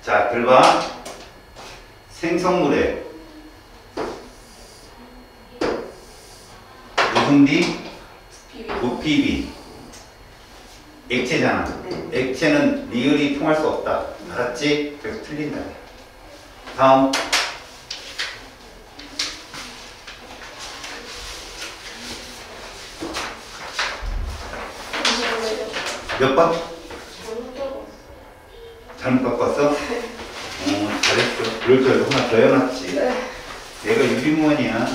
자, 들봐. 생성물에 무슨 비? 부피비. 액체잖아. 액체는 리을이 통할 수 없다. 알았지? 그래서 틀린다. 다음. 몇 번? 잘못 바꿨어? 잘했어. 그럴 줄 알고 하나 더 해놨지. 내가 유비무원이야.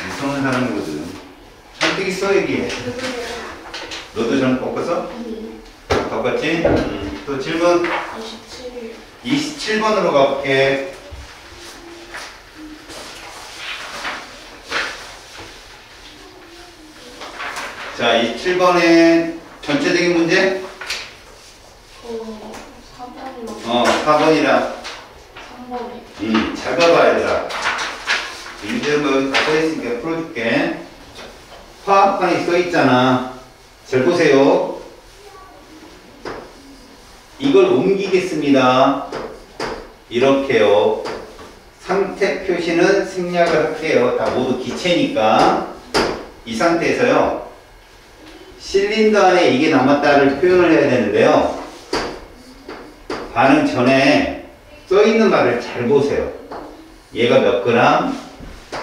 무서운 사람이거든. 선택이 써, 여기에. 너도 잘못 바꿨어? 바꿨지? 또 질문? 27번으로 가볼게. 자, 27번에 전체적인 문제? 4번이라. 3번이. 잘 봐봐, 얘들아. 문제는 뭐 여기 다 써있으니까 풀어줄게. 화학판이 써있잖아. 잘 보세요. 이걸 옮기겠습니다. 이렇게요. 상태 표시는 생략을 할게요. 다 모두 기체니까. 이 상태에서요. 실린더 안에 이게 남았다를 표현을 해야 되는데요. 반응 전에 써있는 말을 잘 보세요. 얘가 몇 그램?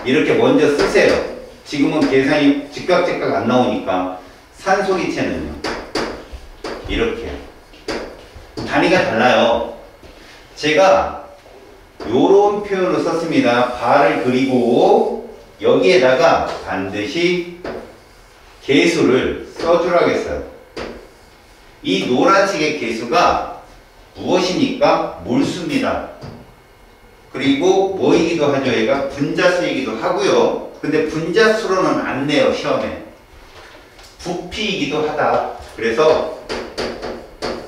이렇게 먼저 쓰세요. 지금은 계산이 즉각 안 나오니까. 산소 기체는요. 이렇게. 단위가 달라요. 제가 요런 표현을 썼습니다. 발을 그리고 여기에다가 반드시 개수를 써주라고 했어요. 이 노란색의 개수가 무엇입니까? 몰수입니다. 그리고 뭐이기도 하죠? 얘가 분자수이기도 하고요. 근데 분자수로는 안 내요, 시험에. 부피이기도 하다. 그래서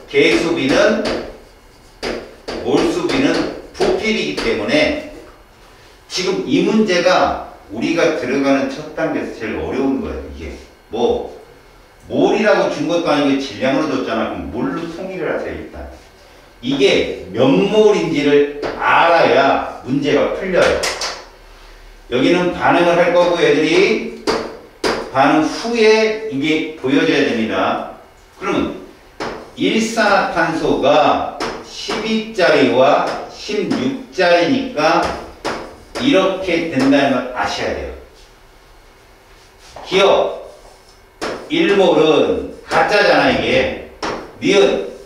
개수비는 몰수비는 부피이기 때문에 지금 이 문제가 우리가 들어가는 첫 단계에서 제일 어려운 거예요. 이게 뭐 몰이라고 준 것도 아니고 질량으로 줬잖아. 그럼 몰로 통일을 하세요. 일단 이게 몇 몰인지를 알아야 문제가 풀려요. 여기는 반응을 할 거고 애들이 반응 후에 이게 보여져야 됩니다. 그러면 일산화탄소가 12짜리와 16짜리니까 이렇게 된다는 걸 아셔야 돼요. 기억 1몰은 가짜잖아. 이게 니은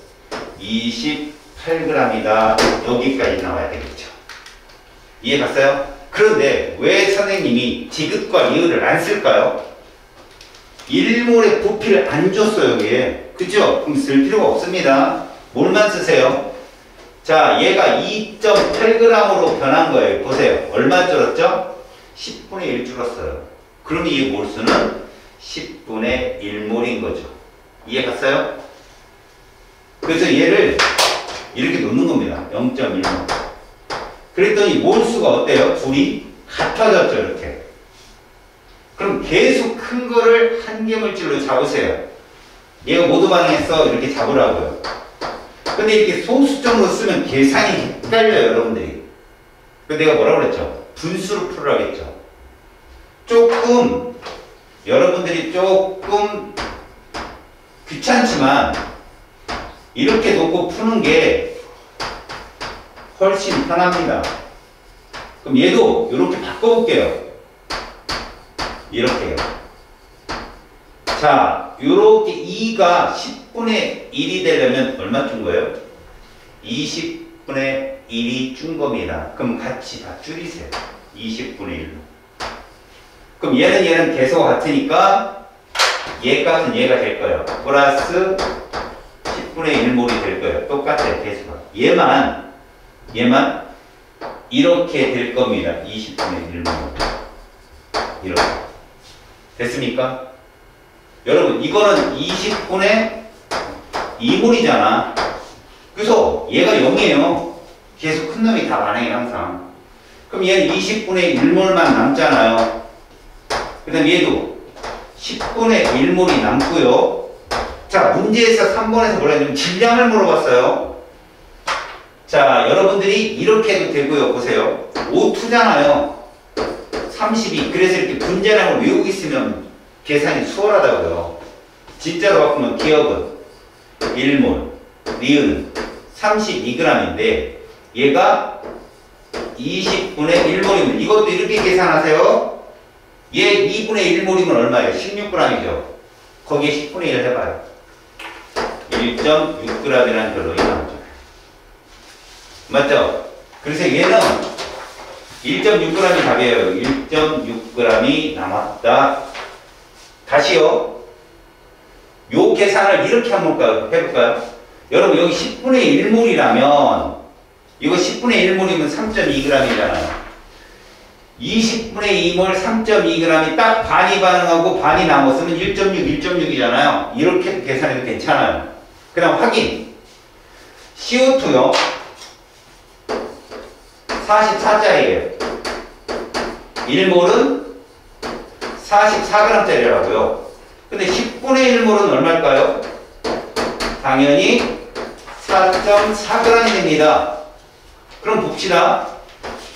28g이다. 여기까지 나와야 되겠죠. 이해 갔어요? 그런데 왜 선생님이 디귿과 리을을 안 쓸까요? 1몰의 부피를 안 줬어요. 여기에. 그죠? 그럼 쓸 필요가 없습니다. 몰만 쓰세요. 자, 얘가 2.8g으로 변한 거예요. 보세요. 얼마 줄었죠? 10분의 1 줄었어요. 그럼 이 몰수는 10분의 1몰인 거죠. 이해 갔어요? 그래서 얘를 이렇게 놓는 겁니다. 0.1몰. 그랬더니 몰수가 어때요? 둘이 같아졌죠. 이렇게. 그럼 계속 큰 거를 한 개물질로 잡으세요. 얘가 모두 반응했어. 이렇게 잡으라고요. 근데 이렇게 소수점으로 쓰면 계산이 헷갈려요. 여러분들이. 근데 내가 뭐라고 그랬죠? 분수로 풀으라고 했죠. 조금 여러분들이 조금 귀찮지만 이렇게 놓고 푸는 게 훨씬 편합니다. 그럼 얘도 이렇게 바꿔볼게요. 이렇게요. 자, 요렇게 2가 10분의 1이 되려면 얼마 준 거예요? 20분의 1이 준 겁니다. 그럼 같이 다 줄이세요. 20분의 1로. 그럼 얘는 계속 같으니까 얘 값은 얘가 될 거예요. 플러스 10분의 1몰이 될 거예요. 똑같아요. 계수가. 얘만 이렇게 될 겁니다. 20분의 1몰. 이렇게. 됐습니까? 여러분 이거는 20분의 2몰이잖아. 그래서 얘가 0이에요. 계속 큰 놈이 다 반응해 항상. 그럼 얘는 20분의 1몰만 남잖아요. 그 다음 얘도 10분의 1몰이 남고요. 자, 문제에서 3번에서 뭐라 했냐면 질량을 물어봤어요. 자, 여러분들이 이렇게 해도 되고요. 보세요. O2잖아요. 32. 그래서 이렇게 분자량을 외우고 있으면 계산이 수월하다고요. 진짜로 바꾸면 기억은 1몰, 리은은 32g인데 얘가 20분의 1몰이면 이것도 이렇게 계산하세요. 얘 2분의 1몰이면 얼마예요? 16g이죠. 거기에 10분의 1 해봐요. 1.6g이라는 결론이 나오죠. 맞죠? 그래서 얘는 1.6g이 답이에요. 1.6g이 남았다. 다시요. 요 계산을 이렇게 한번 해볼까요? 여러분 여기 10분의 1몰이라면 이거 10분의 1몰이면 3.2g이잖아요. 20분의 2몰 3.2g이 딱 반이 반응하고 반이 남았으면 1.6, 1.6이잖아요. 이렇게 계산해도 괜찮아요. 그 다음 확인. CO2요. 44짜리예요. 1몰은 44g짜리라고요. 근데 10분의 1몰은 얼마일까요? 당연히 4.4g이 됩니다. 그럼 봅시다.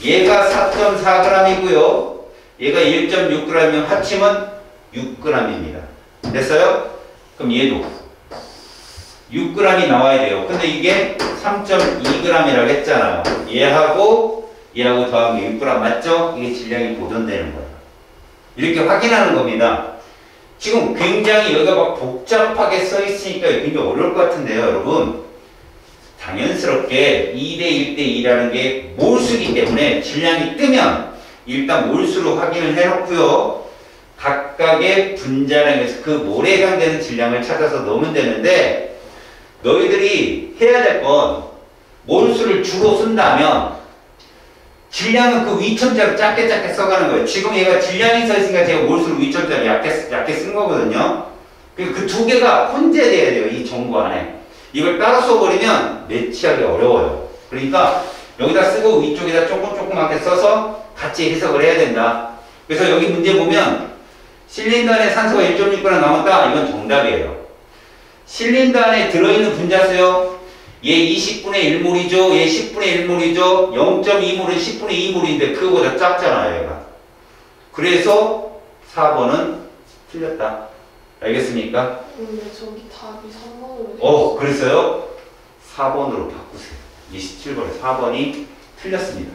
얘가 4.4g이고요. 얘가 1.6g이면 합치면 6g입니다. 됐어요? 그럼 얘도 6g이 나와야 돼요. 근데 이게 3.2g이라고 했잖아요. 얘하고 더하면 6g 맞죠? 이게 질량이 보존되는 거예요. 이렇게 확인하는 겁니다. 지금 굉장히 여기가 막 복잡하게 써 있으니까 굉장히 어려울 것 같은데요, 여러분. 당연스럽게 2대 1대 2라는 게 몰수기 때문에 질량이 뜨면 일단 몰수로 확인을 해놓고요. 각각의 분자량에서 그 몰에 해당되는 질량을 찾아서 넣으면 되는데 너희들이 해야 될 건 몰수를 주로 쓴다면 질량은 그 위첨자로 작게 써가는 거예요. 지금 얘가 질량이 써 있으니까 제가 몰수를 위첨자로 얇게 쓴 거거든요. 그 두 개가 혼재돼야 돼요. 이 정보 안에. 이걸 따로 써버리면 매치하기 어려워요. 그러니까 여기다 쓰고 위쪽에다 조그맣게 써서 같이 해석을 해야 된다. 그래서 여기 문제 보면 실린더 안에 산소가 1.6g 남았다. 이건 정답이에요. 실린더 안에 들어있는 분자수요. 얘 20분의 1몰이죠. 얘 10분의 1몰이죠. 0.2몰은 10분의 2몰인데 그거보다 작잖아요. 얘가. 그래서 4번은 틀렸다. 알겠습니까? 근데 저기 답이 3번으로 그랬어요? 4번으로 바꾸세요. 27번에 4번이 틀렸습니다.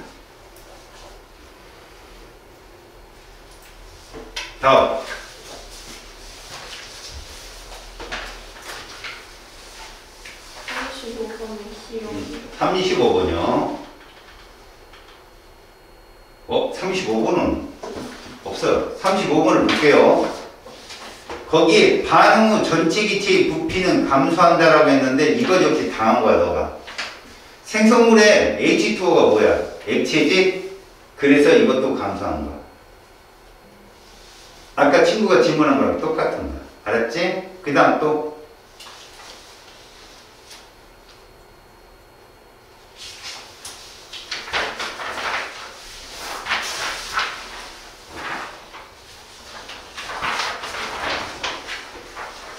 다음. 35번이요. 35번은 없어요. 35번을 볼게요. 거기 반응 후 전체 기체의 부피는 감소한다라고 했는데 이거 역시 당한 거야, 너가. 생성물의 H2O가 뭐야? 액체지? 그래서 이것도 감소하는 거야. 아까 친구가 질문한 거랑 똑같은 거야. 알았지? 그 다음 또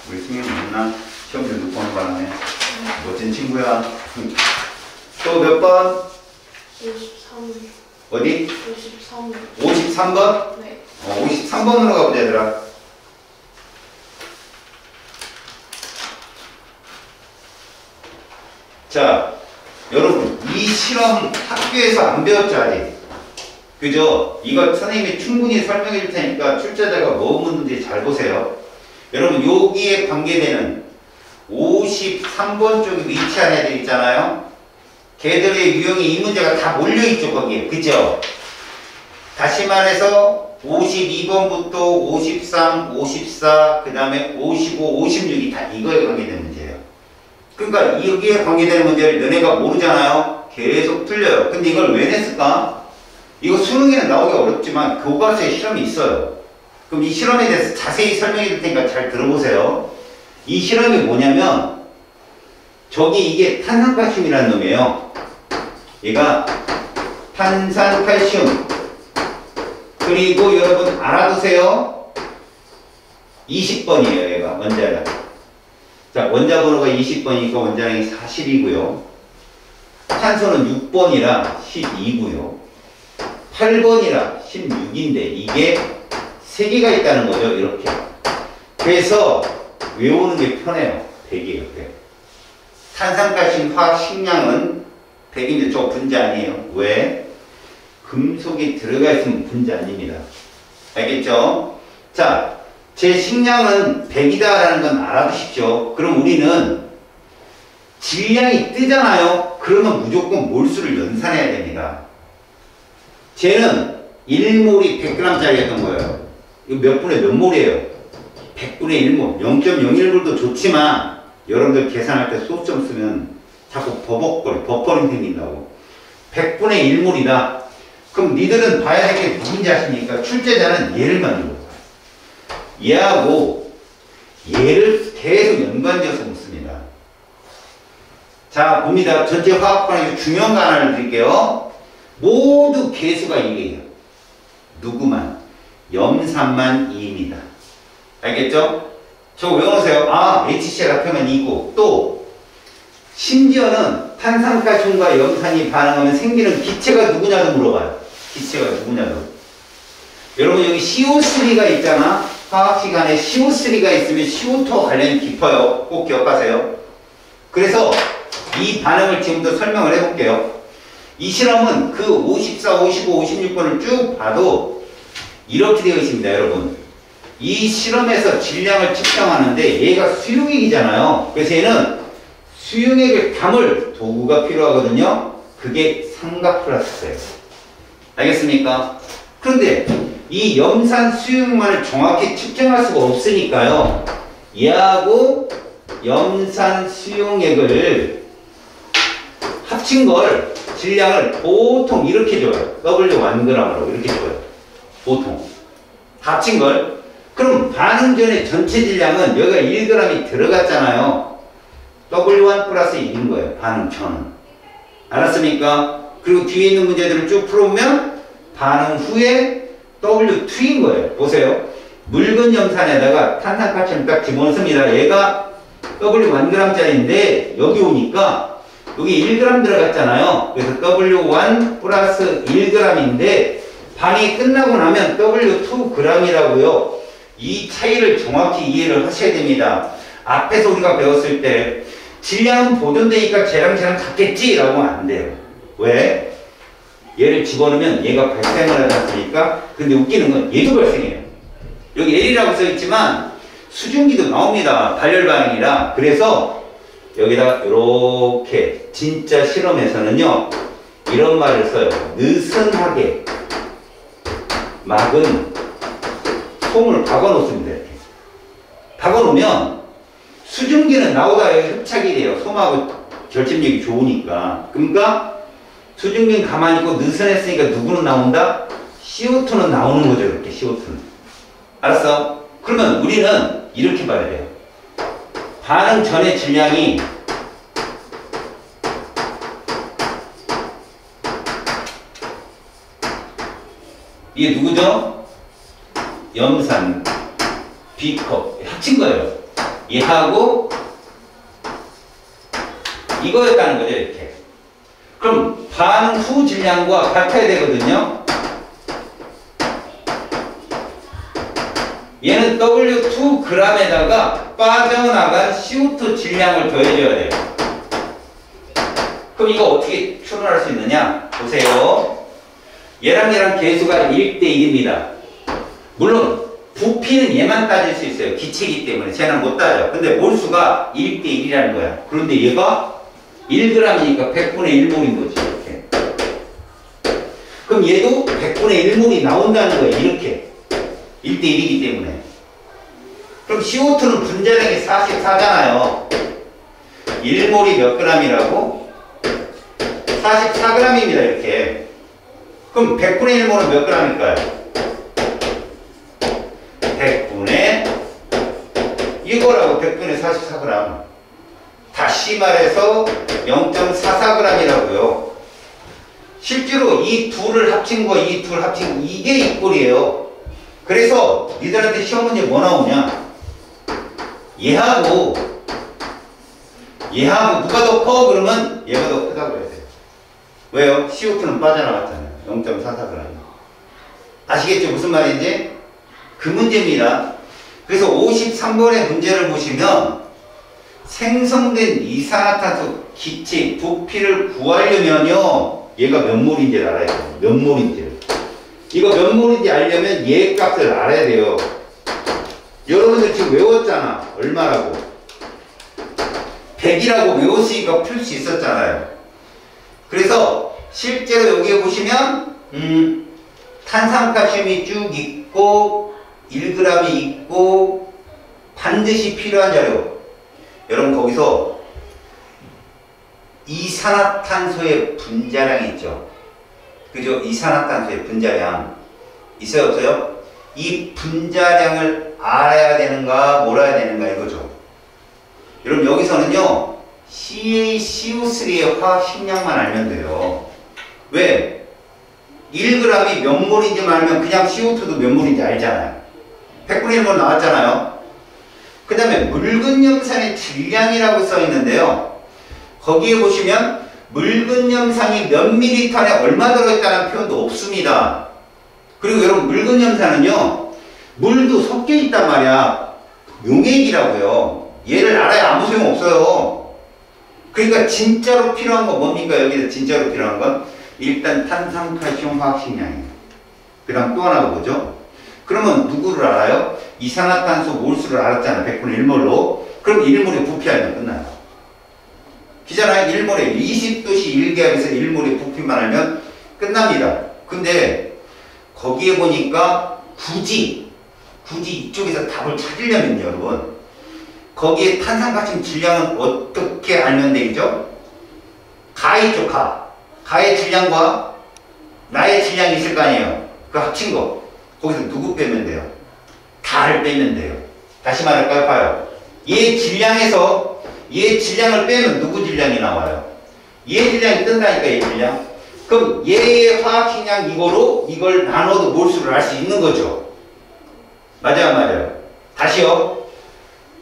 우리 승현이 있나? 시험지 놓고 오는 바람에 멋진 친구야. 또 몇 번? 53. 어디? 53. 53번? 네. 53번으로 가보자, 얘들아. 자, 여러분, 이 실험 학교에서 안 배웠죠, 아직? 그죠? 이거 선생님이 충분히 설명해 줄 테니까 출제자가 뭐 묻는지 잘 보세요. 여러분, 여기에 관계되는 53번 쪽에 위치한 애들 있잖아요? 걔들의 유형이 이 문제가 다 몰려있죠, 거기에. 그죠? 다시 말해서 52번부터 53, 54, 그 다음에 55, 56이 다 이거에 관계되는 문제예요. 그러니까 여기에 관계되는 문제를 너네가 모르잖아요? 계속 틀려요. 근데 이걸 왜 냈을까? 이거 수능에는 나오기 어렵지만 교과서에 실험이 있어요. 그럼 이 실험에 대해서 자세히 설명해 줄 테니까 잘 들어보세요. 이 실험이 뭐냐면 저기 이게 탄산칼슘이라는 놈이에요. 얘가 탄산칼슘. 그리고 여러분 알아두세요. 20번이에요. 얘가 원자량. 자, 원자 번호가 20번이니까 원자량이 40이고요. 탄소는 6번이라 12고요. 8번이라 16인데 이게 3개가 있다는 거죠. 이렇게. 그래서 외우는 게 편해요. 100이에요. 100. 탄산가스 화학 식량은 100인데 저 분자 아니에요. 왜? 금속이 들어가 있으면 분자 아닙니다. 알겠죠? 자, 제 식량은 100이다라는 건 알아두십시오. 그럼 우리는 질량이 뜨잖아요. 그러면 무조건 몰수를 연산해야 됩니다. 쟤는 1몰이 100g짜리였던 거예요. 이거 몇 분의 몇 몰이에요? 100분의 1몰. 0.01몰도 좋지만 여러분들 계산할 때 소점 쓰면 자꾸 버퍼링 생긴다고. 100분의 1몰이다. 그럼 니들은 봐야 할 게 누군지 아십니까? 출제자는 얘를 만들고 가요. 얘하고 얘를 계속 연관지어서 묻습니다. 자, 봅니다. 전체 화학반에서 중요한 거 하나를 드릴게요. 모두 개수가 1이에요. 누구만? 염산만 2입니다. 알겠죠? 저거 외워놓으세요. 아, HCl 합하면 2고 또 심지어는 탄산가스과 염산이 반응하면 생기는 기체가 누구냐도 물어봐요. 기체가 누구냐도. 여러분 여기 CO3가 있잖아. 화학 시간에 CO3가 있으면 CO2와 관련이 깊어요. 꼭 기억하세요. 그래서 이 반응을 지금부터 설명을 해볼게요. 이 실험은 그 54, 55, 56번을 쭉 봐도 이렇게 되어 있습니다, 여러분. 이 실험에서 질량을 측정하는데 얘가 수용액이잖아요. 그래서 얘는 수용액을 담을 도구가 필요하거든요. 그게 삼각 플라스예요. 알겠습니까? 그런데 이 염산 수용액만을 정확히 측정할 수가 없으니까요. 얘하고 염산 수용액을 합친 걸 질량을 보통 이렇게 줘요. W1g으로 이렇게 줘요. 보통. 합친 걸. 그럼 반응 전에 전체 질량은 여기가 1g이 들어갔잖아요. W1 플러스 1인 거예요. 반응 전은. 알았습니까? 그리고 뒤에 있는 문제들을 쭉 풀어보면 반응 후에 W2인 거예요. 보세요. 묽은 염산에다가 탄산가스를 딱 집어넣습니다. 얘가 W1g짜리인데 여기 오니까 여기 1g 들어갔잖아요. 그래서 W1 플러스 1g인데 반응이 끝나고 나면 W2g이라고요. 이 차이를 정확히 이해를 하셔야 됩니다. 앞에서 우리가 배웠을 때 질량은 보존되니까 쟤랑 같겠지? 라고 하면 안 돼요. 왜? 얘를 집어넣으면 얘가 발생을 하지 않습니까? 근데 웃기는 건 얘도 발생해요. 여기 L이라고 써있지만 수증기도 나옵니다. 발열 반응이라. 그래서 여기다가 이렇게 진짜 실험에서는요 이런 말을 써요. 느슨하게 막은 솜을 박아놓습니다. 이렇게 박아놓으면 수증기는 나오다가 흡착이 돼요. 솜하고 결집력이 좋으니까. 그러니까 수증기는 가만히 있고 느슨했으니까 누구는 나온다? CO2는 나오는 거죠. 이렇게 CO2는. 알았어? 그러면 우리는 이렇게 봐야 돼요. 반응 전의 질량이 이게 누구죠? 염산, B컵 합친 거예요. 얘하고 이거였다는 거죠. 이렇게. 그럼 반응 후 질량과 같아야 되거든요. 얘는 W2g에다가 빠져나간 CO2 질량을 더해줘야 돼요. 그럼 이거 어떻게 추론할 수 있느냐? 보세요. 얘랑 개수가 1대 1입니다. 물론 부피는 얘만 따질 수 있어요. 기체이기 때문에 쟤는 못 따져. 근데 몰수가 1대 1이라는 거야. 그런데 얘가 1g이니까 100분의 1몰인 거지. 이렇게. 그럼 얘도 100분의 1몰이 나온다는 거예요. 이렇게. 1대 1이기 때문에. 그럼 CO2는 분자량이 44잖아요. 1몰이 몇 g이라고? 44g입니다. 이렇게. 그럼 100분의 1몰은 몇 g일까요? 100분의 이거라고 100분의 44g. 다시 말해서 0.44g이라고요. 실제로 이 둘을 합친 거, 이 둘 합친 거, 이게 이꼴이에요. 그래서 니들한테 시험 문제 뭐 나오냐? 얘하고 누가 더 커? 그러면 얘가 더 크다고 해야 돼요. 왜요? CO2는 빠져나갔잖아요. 0.44g. 아시겠죠? 무슨 말인지? 그 문제입니다. 그래서 53번의 문제를 보시면 생성된 이산화탄소 기체 부피를 구하려면요. 얘가 몇 몰인지를 알아야 돼요. 몇 몰인지를. 이거 몇 몰인지 알려면 얘 값을 알아야 돼요. 여러분들 지금 외웠잖아. 얼마라고? 100이라고 외웠으니까 풀 수 있었잖아요. 그래서 실제로 여기에 보시면 탄산칼슘이 쭉 있고 1g이 있고 반드시 필요한 자료. 여러분 거기서 이산화탄소의 분자량이 있죠. 그죠? 이산화탄소의 분자량 있어요 없어요? 이 분자량을 알아야 되는가 몰아야 되는가 이거죠. 여러분 여기서는요 CaCO3의 화학식량만 알면 돼요. 왜? 1g이 몇 몰인지 알면 그냥 CO2도 몇 몰인지 알잖아요. 100분의 1몰 나왔잖아요. 그 다음에 묽은 염산의 질량이라고 써 있는데요. 거기에 보시면 묽은 염산이 몇 밀리리터 안에 얼마 들어있다는 표현도 없습니다. 그리고 여러분 묽은 염산은요 물도 섞여 있단 말이야. 용액이라고요. 얘를 알아야 아무 소용 없어요. 그러니까 진짜로 필요한 건 뭡니까? 여기서 진짜로 필요한 건 일단 탄산칼슘 화학식량이에요. 그 다음 또 하나가 뭐죠? 그러면 누구를 알아요? 이산화탄소 몰수를 알았잖아. 100분의 1몰로. 그럼 1몰의 부피 알면 끝나요. 기잖아요. 1몰에 20도씨 1기압에서 1몰의 부피만 알면 끝납니다. 근데 거기에 보니까 굳이 이쪽에서 답을 찾으려면요 여러분 거기에 탄산칼슘 질량은 어떻게 알면 되겠죠? 가 있죠. 가의 질량과 나의 질량이 있을 거 아니에요. 그 합친 거 거기서 누구 빼면 돼요? 다를 빼면 돼요. 다시 말할까요? 봐요. 얘 질량에서 얘 질량을 빼면 누구 질량이 나와요? 얘 질량이 뜬다니까. 얘 질량. 그럼 얘의 화학식량 이거로 이걸 나눠도 몰수를 알 수 있는 거죠. 맞아요 맞아요. 다시요.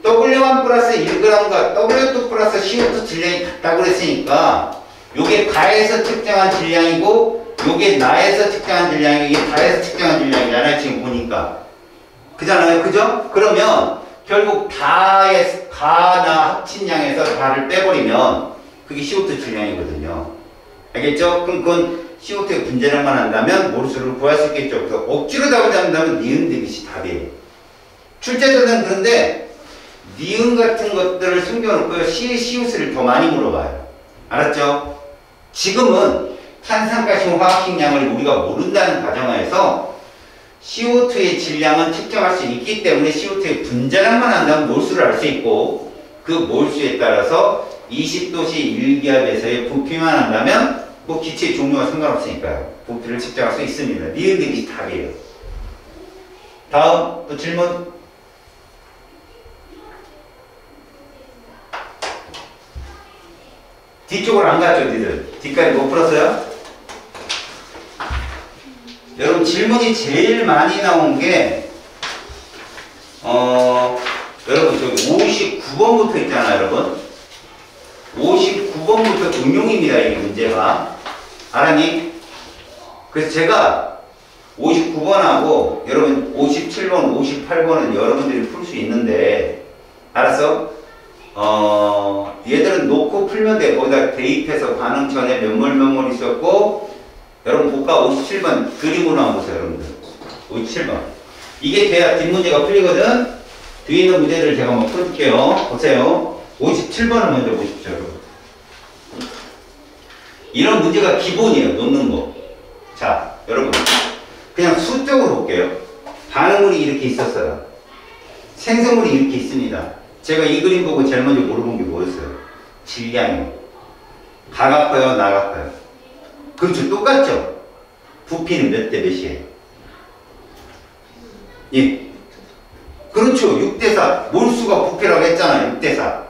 W1 플러스 1g과 W2 플러스 CO2 질량이 같다고 그랬으니까 요게 가에서 측정한 질량이고 요게 나에서 측정한 질량이고 이게 가에서 측정한 질량이잖아요. 지금 보니까. 그잖아요. 그죠? 그러면 결국 가나 합친량에서 다를 빼버리면 그게 CO2 질량이거든요. 알겠죠? 그럼 그건 CO2의 분자량만 한다면 몰수를 구할 수 있겠죠. 그래서 억지로 답을 잡는다면 니은 대비시 답이에요. 출제자는 그런데 니은 같은 것들을 숨겨놓고요. CaCO3를 더 많이 물어봐요. 알았죠? 지금은 탄산칼슘 화학식량을 우리가 모른다는 가정하에서 CO2의 질량은 측정할 수 있기 때문에 CO2의 분자량만 한다면 몰수를 알 수 있고 그 몰수에 따라서 20도씨 1기압에서의 부피만 한다면 뭐 기체의 종류와 상관없으니까요. 부피를 측정할 수 있습니다. 니은 대비 답이에요. 다음 또 질문. 뒤쪽으로 안 갔죠, 니들? 뒷까지 못 풀었어요? 여러분 질문이 제일 많이 나온 게 여러분 저기 59번부터 있잖아요, 여러분. 59번부터 응용입니다, 이 문제가. 알았니? 그래서 제가 59번하고 여러분 57번, 58번은 여러분들이 풀 수 있는데 알았어? 얘들은 놓고 풀면 돼. 거기다 대입해서 반응 전에 몇 몰 있었고 여러분 볼까? 57번 그림으로 한번 보세요. 여러분들 57번 이게 돼야 뒷문제가 풀리거든. 뒤에 있는 문제를 제가 한번 풀어줄게요. 보세요. 57번을 먼저 보십시오. 여러분. 이런 문제가 기본이에요. 놓는 거. 자 여러분 그냥 수적으로 볼게요. 반응물이 이렇게 있었어요. 생성물이 이렇게 있습니다. 제가 이 그림 보고 제일 먼저 물어본 게 뭐였어요? 질량이요. 가가 커요? 나가 커요? 그렇죠. 똑같죠? 부피는 몇 대 몇이에요? 예. 그렇죠. 6대4. 몰수가 부피라고 했잖아요. 6대4.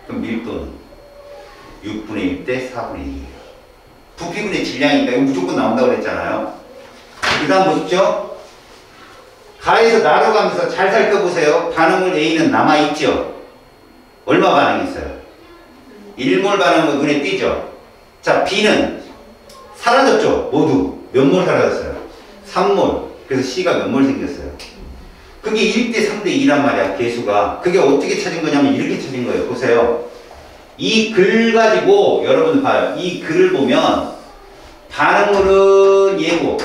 그럼 밀도는 6분의 1대 4분의 2예요. 부피분의 질량이니까 이거 무조건 나온다고 그랬잖아요. 그 다음 보십시오. 가에서 나로 가면서 잘 살펴보세요. 반응물 A는 남아있죠? 얼마 반응했어요? 1몰 반응은 눈에 띄죠? 자, B는 사라졌죠? 모두. 몇 몰 사라졌어요? 3몰. 그래서 C가 몇 몰 생겼어요? 그게 1대 3대 2란 말이야, 개수가. 그게 어떻게 찾은 거냐면 이렇게 찾은 거예요. 보세요. 이 글 가지고 여러분 봐요. 이 글을 보면 반응물은 얘고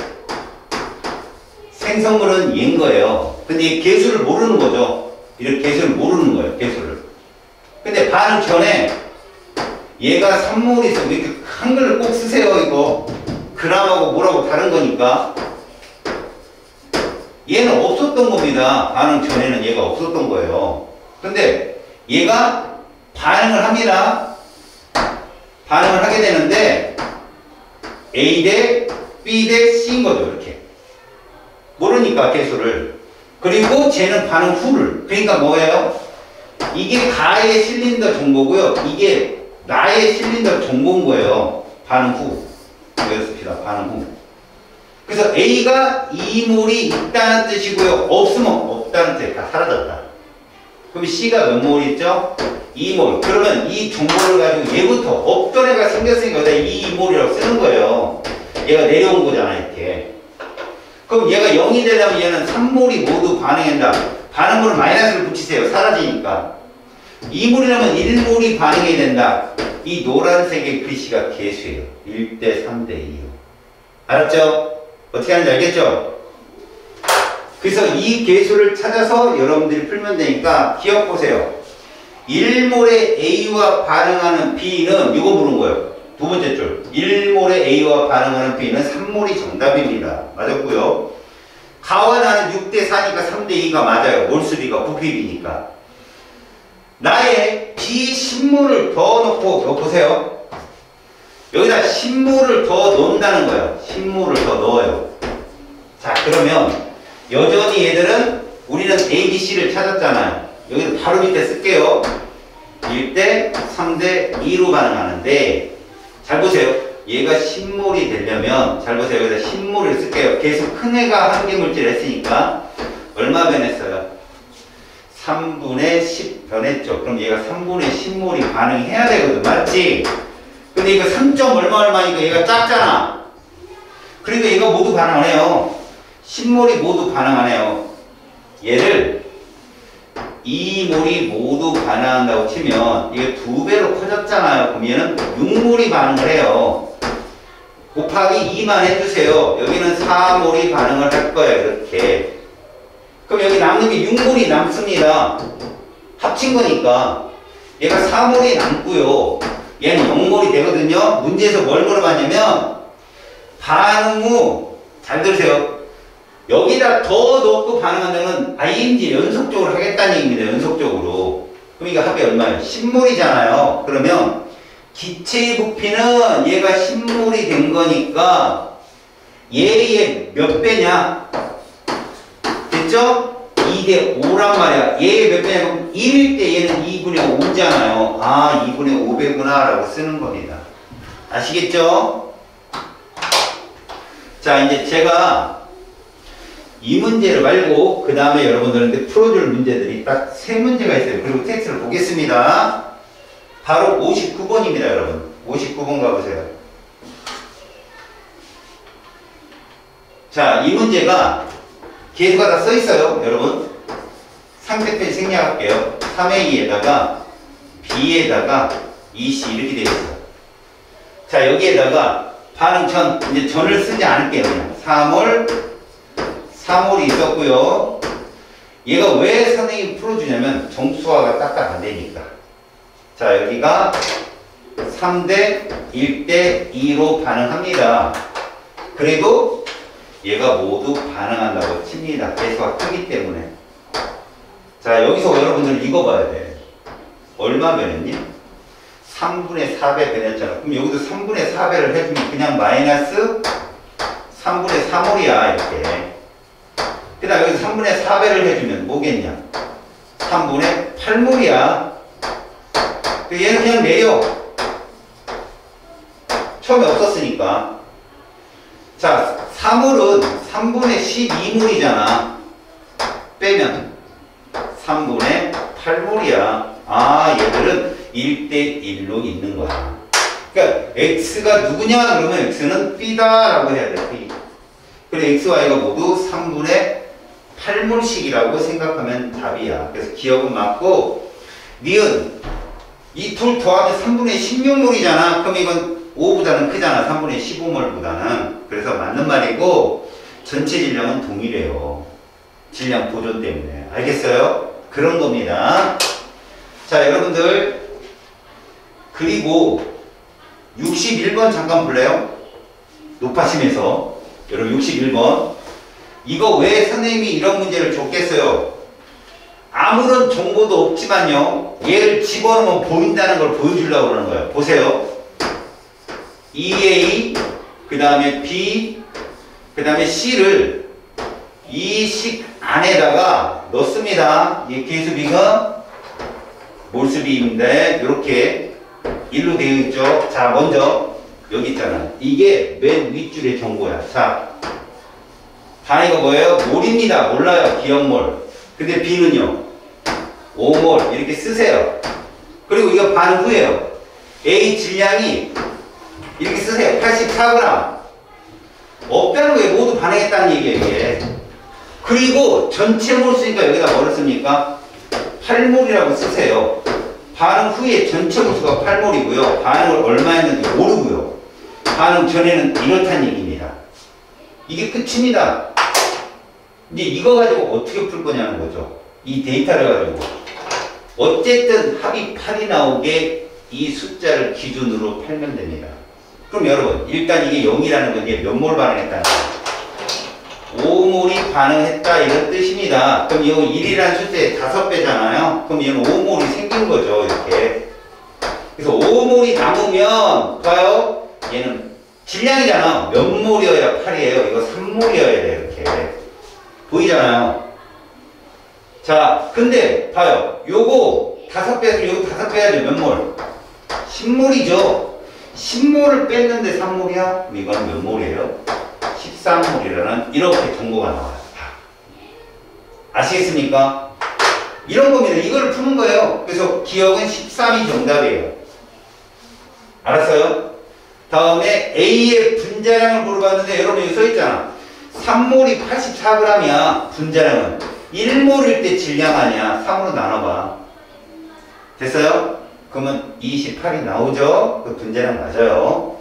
생성물은 얘인 거예요. 근데 이 개수를 모르는 거죠. 이렇게 개수를 모르는 거예요. 개수를. 근데 반응 전에 얘가 3몰이 있어. 이렇게 한글을 꼭 쓰세요. 이거 그람하고 뭐라고 다른 거니까. 얘는 없었던 겁니다. 반응 전에는 얘가 없었던 거예요. 근데 얘가 반응을 합니다. 반응을 하게 되는데 A 대 B 대 C인 거죠. 이렇게. 모르니까 개수를. 그리고 쟤는 반응 후를. 그러니까 뭐예요? 이게 가의 실린더 정보고요. 이게 나의 실린더 정보인 거예요. 반응 후. 여기 씁시다. 반응 후. 그래서 A가 2몰이 있다는 뜻이고요. 없으면 없다는 뜻. 다 사라졌다. 그럼 C가 몇 몰 있죠? 2몰. 그러면 이 정보를 가지고 얘부터 없던 애가 생겼으니까 여기다 2몰이라고 쓰는 거예요. 얘가 내려온 거잖아, 이렇게. 그럼 얘가 0이 되려면 얘는 3몰이 모두 반응한다. 반응물은 마이너스를 붙이세요. 사라지니까. 2몰이라면 1몰이 반응해야 된다. 이 노란색의 글씨가 개수예요. 1대 3대 2요. 알았죠? 어떻게 하는지 알겠죠? 그래서 이 개수를 찾아서 여러분들이 풀면 되니까 기억 보세요. 1몰의 A와 반응하는 B는 이거 물은 거예요. 두 번째 줄. 1몰의 A와 반응하는 B는 3몰이 정답입니다. 맞았고요. 가와 나는 6대 4니까 3대 2가 맞아요. 몰수비가 부피비니까. 나의 B 10몰을 더 넣고 이거 보세요. 여기다 10몰을 더 넣는다는 거예요. 10몰을 더 넣어요. 자, 그러면 여전히 얘들은 우리는 A, B, C를 찾았잖아요. 여기서 바로 밑에 쓸게요. 1대 3대 2로 반응하는데 잘 보세요. 얘가 10몰이 되려면 잘 보세요. 여기다 10몰을 쓸게요. 계속 큰 애가 한계물질 했으니까 얼마 변했어요? 3분의 10 변했죠. 그럼 얘가 3분의 10몰이 반응해야 되거든. 맞지? 근데 이거 3. 얼마니까 얘가 작잖아. 그러니까 이거 모두 반응 안 해요. 10몰이 모두 반응 안 해요. 얘를 2몰이 모두 반응한다고 치면 이게 2배로 커졌잖아요. 그럼 얘는 6몰이 반응을 해요. 곱하기 2만 해주세요. 여기는 4몰이 반응을 할 거예요. 이렇게. 그럼 여기 남는 게 6몰이 남습니다. 합친 거니까. 얘가 4몰이 남고요. 얘는 0몰이 되거든요. 문제에서 뭘 물어봤냐면 반응 후, 잘 들으세요. 여기다 더 넣고 반응한다면 ING 연속적으로 하겠다는 얘기입니다. 연속적으로. 그럼 이거 합이 얼마예요? 10몰이잖아요. 그러면 기체의 부피는 얘가 10몰이 된 거니까 얘의 몇 배냐? 됐죠? 2대 5란 말이야. 얘의 몇 배냐면 1일 때 얘는 2분의 5잖아요. 아, 2분의 5배구나 라고 쓰는 겁니다. 아시겠죠? 자, 이제 제가 이 문제를 말고 그 다음에 여러분들한테 풀어줄 문제들이 딱 3문제가 있어요. 그리고 텍스트를 보겠습니다. 바로 59번입니다, 여러분. 59번 가보세요. 자, 이 문제가 개수가 다 써있어요, 여러분. 상대편 생략할게요. 3A 에다가 B에다가 EC 이렇게 되어 있어요. 자, 여기에다가 반응천, 이제 전을 쓰지 않을게요. 그냥 3몰이 있었고요. 얘가 왜 선생님이 풀어주냐면 정수화가 딱딱 안 되니까. 자, 여기가 3대 1대 2로 반응합니다. 그래도 얘가 모두 반응한다고 칩니다. 개수가 크기 때문에. 자, 여기서 여러분들 이거 봐야 돼. 얼마 변했니? 3분의 4배 변했잖아. 그럼 여기도 3분의 4배를 해주면 그냥 마이너스 3분의 3몰이야, 이렇게. 그 다음 여기 3분의 4배를 해주면 뭐겠냐? 3분의 8몰이야. 얘는 그냥 내려. 처음에 없었으니까. 자, 3몰은 3분의 12몰이잖아. 빼면 3분의 8몰이야. 아, 얘들은 1대 1로 있는 거야. 그러니까 x가 누구냐 그러면 x는 b다라고 해야 돼. b. 그리고 x, y가 모두 3분의 8몰씩이라고 생각하면 답이야. 그래서 기억은 맞고 니은 이 둘 더하면 3분의 16몰이잖아. 그럼 이건 5보다는 크잖아. 3분의 15몰보다는. 그래서 맞는 말이고 전체 질량은 동일해요. 질량 보존 때문에. 알겠어요? 그런 겁니다. 자, 여러분들 그리고 61번 잠깐 볼래요? 높아심에서 여러분 61번 이거 왜 선생님이 이런 문제를 줬겠어요? 아무런 정보도 없지만요 얘를 집어넣으면 보인다는 걸 보여주려고 그러는 거예요. 보세요. EA 그 다음에 B 그 다음에 C를 이 식 안에다가 넣습니다. 이 계수비가 몰수비인데 이렇게 일로 되어 있죠. 자, 먼저 여기 있잖아요. 이게 맨 윗줄의 정보야. 자, 단위가 뭐예요? 몰입니다. 몰라요. 기억몰. 근데 B는요 5몰 이렇게 쓰세요. 그리고 이거 반응 후예요. A 질량이 이렇게 쓰세요. 84g 없다는 거예요. 모두 반응했다는 얘기예요. 이게. 그리고 전체 몰 쓰니까 여기다 뭐를 씁니까? 8몰이라고 쓰세요. 반응 후에 전체 몰수가 8몰이고요. 반응을 얼마 했는지 모르고요. 반응 전에는 이렇다는 얘기입니다. 이게 끝입니다. 이제 이거 가지고 어떻게 풀 거냐는 거죠. 이 데이터를 가지고. 어쨌든 합이 8이 나오게 이 숫자를 기준으로 팔면 됩니다. 그럼 여러분, 일단 이게 0이라는 건 이제 몇 몰 반응했다는 거예요? 5몰이 반응했다 이런 뜻입니다. 그럼 이거 1이라는 숫자의 5배잖아요. 그럼 얘는 5몰이 생긴 거죠. 이렇게. 그래서 5몰이 남으면 봐요. 얘는 질량이잖아. 몇 몰이어야 8이에요. 이거 3몰이어야 돼. 이렇게. 보이잖아요. 자, 근데 봐요. 요거 5배에서 요거 5배 해야죠. 몇 몰? 10몰이죠. 10몰을 뺐는데 3몰이야? 그럼 이건 몇 몰이에요? 13몰이라는 이렇게 정보가 나와요. 아시겠습니까? 이런 겁니다. 이걸 푸는 거예요. 그래서 기억은 13이 정답이에요. 알았어요? 다음에 A의 분자량을 물어봤는데 여러분 여기 써있잖아. 3몰이 84g이야. 분자량은. 1몰일 때 질량 아니야. 3으로 나눠봐. 됐어요? 그러면 28이 나오죠? 그 분자량 맞아요.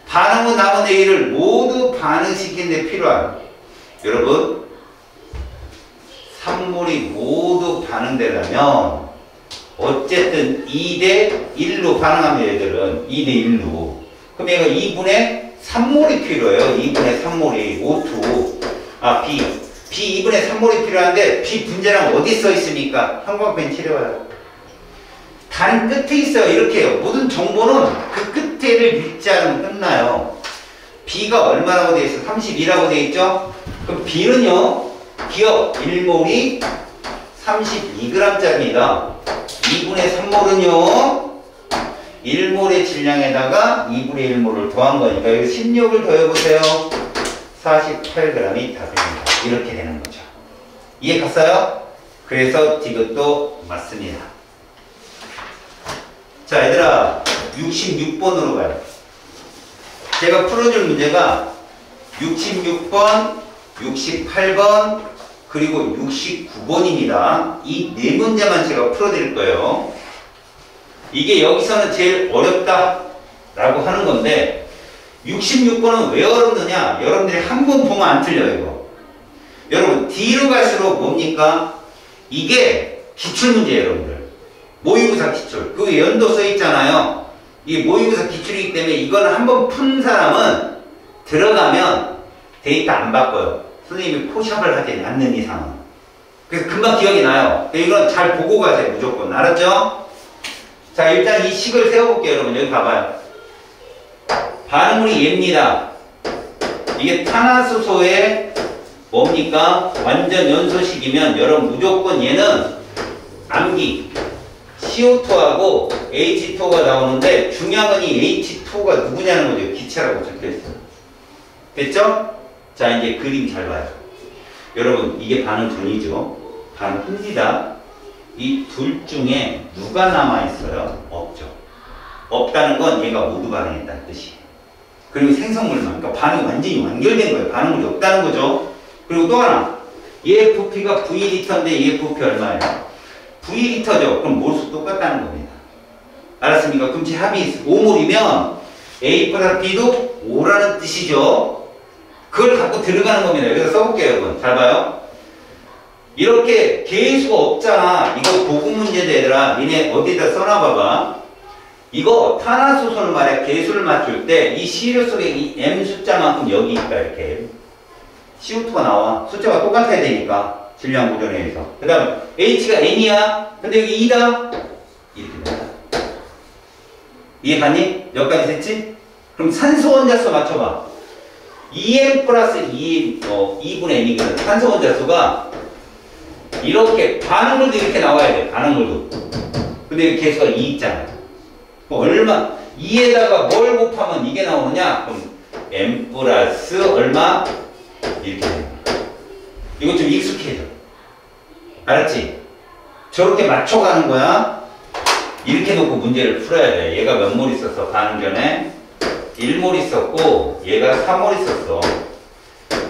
반응 후 남은 A를 모두 반응시키는 데 필요한 여러분 3몰이 모두 반응되려면 어쨌든 2대 1로 반응하면 얘들은 2대 1로 그럼 얘가 2분의 3몰이 필요해요. 2분의 3몰이 O2 B 2분의 3몰이 필요한데 B 분자량 어디 써 있습니까? 형광펜 칠해봐요. 단 끝에 있어요. 이렇게 해요. 모든 정보는 그 끝에를 읽지 않으면 끝나요. B가 얼마라고 되어 있어? 32라고 되어 있죠? 그럼 B는요, 기억 1몰이 32g짜리입니다. 2분의 3몰은요, 1몰의 질량에다가 2분의 1몰을 더한 거니까 여기 16을 더해보세요. 48g이 답입니다. 이렇게 되는 거죠. 이해 갔어요? 그래서 이것도 맞습니다. 자, 얘들아 66번으로 가요. 제가 풀어줄 문제가 66번, 68번, 그리고 69번입니다. 이 네 문제만 제가 풀어드릴 거예요. 이게 여기서는 제일 어렵다라고 하는 건데 66번은 왜 어렵느냐? 여러분들이 한 번 보면 안 틀려요. 이거. 여러분 뒤로 갈수록 뭡니까? 이게 기출문제예요. 여러분들. 모의고사 기출. 그 연도 써있잖아요. 이게 모의고사 기출이기 때문에 이거는 한번 푼 사람은 들어가면 데이터 안 바꿔요. 선생님이 포샵을 하지 않는 이상은. 그래서 금방 기억이 나요. 이건 잘 보고 가세요. 무조건. 알았죠? 자, 일단 이 식을 세워볼게요. 여러분 여기 봐봐요. 반응물이 얘입니다. 이게 탄화수소의 뭡니까? 완전 연소식이면 여러분 무조건 얘는 암기 CO2하고 H2가 나오는데 중요한 건 이 H2가 누구냐는 거죠. 기체라고 적혀있어요. 됐죠? 자, 이제 그림 잘 봐요. 여러분 이게 반응 전이죠. 반응 후입니다. 이 둘 중에 누가 남아있어요? 없죠. 없다는 건 얘가 모두 반응했다는 뜻이에요. 그리고 생성물만, 그러니까 반응이 완전히 완결된 거예요. 반응물이 없다는 거죠. 그리고 또 하나, EFP가 V리터인데 EFP 얼마예요? V리터죠. 그럼 몰수 똑같다는 겁니다. 알았습니까? 그럼 제 합이 5몰이면 A 플러스 B도 5라는 뜻이죠. 그걸 갖고 들어가는 겁니다. 여기서 써볼게요, 여러분. 잘 봐요. 이렇게 개수가 없잖아. 이거 고급 문제도 얘들아. 니네 어디다 써놔봐봐. 이거 탄화수소는 말이야. 개수를 맞출 때 이 시료 속에 이 M 숫자만큼 여기 있다. 이렇게. CO2가 나와. 숫자가 똑같아야 되니까. 질량 보존에 의해서. 그 다음에 H가 N이야. 근데 여기 2다. 이렇게 된다. 이해 갔니? 여기까지 됐지? 그럼 산소 원자수 맞춰봐. 2M 플러스 2분의 N이거든. 산소 원자수가 이렇게 반응물도 이렇게 나와야 돼. 반응물도. 근데 여기 개수가 2 있잖아. 얼마? 2에다가 뭘 곱하면 이게 나오느냐? 그럼 M 플러스 얼마? 이렇게 되는 거야. 이거 좀 익숙해져. 알았지? 저렇게 맞춰가는 거야. 이렇게 놓고 문제를 풀어야 돼. 얘가 몇 몰 있었어? 반응 전에 1몰 있었고 얘가 3몰 있었어.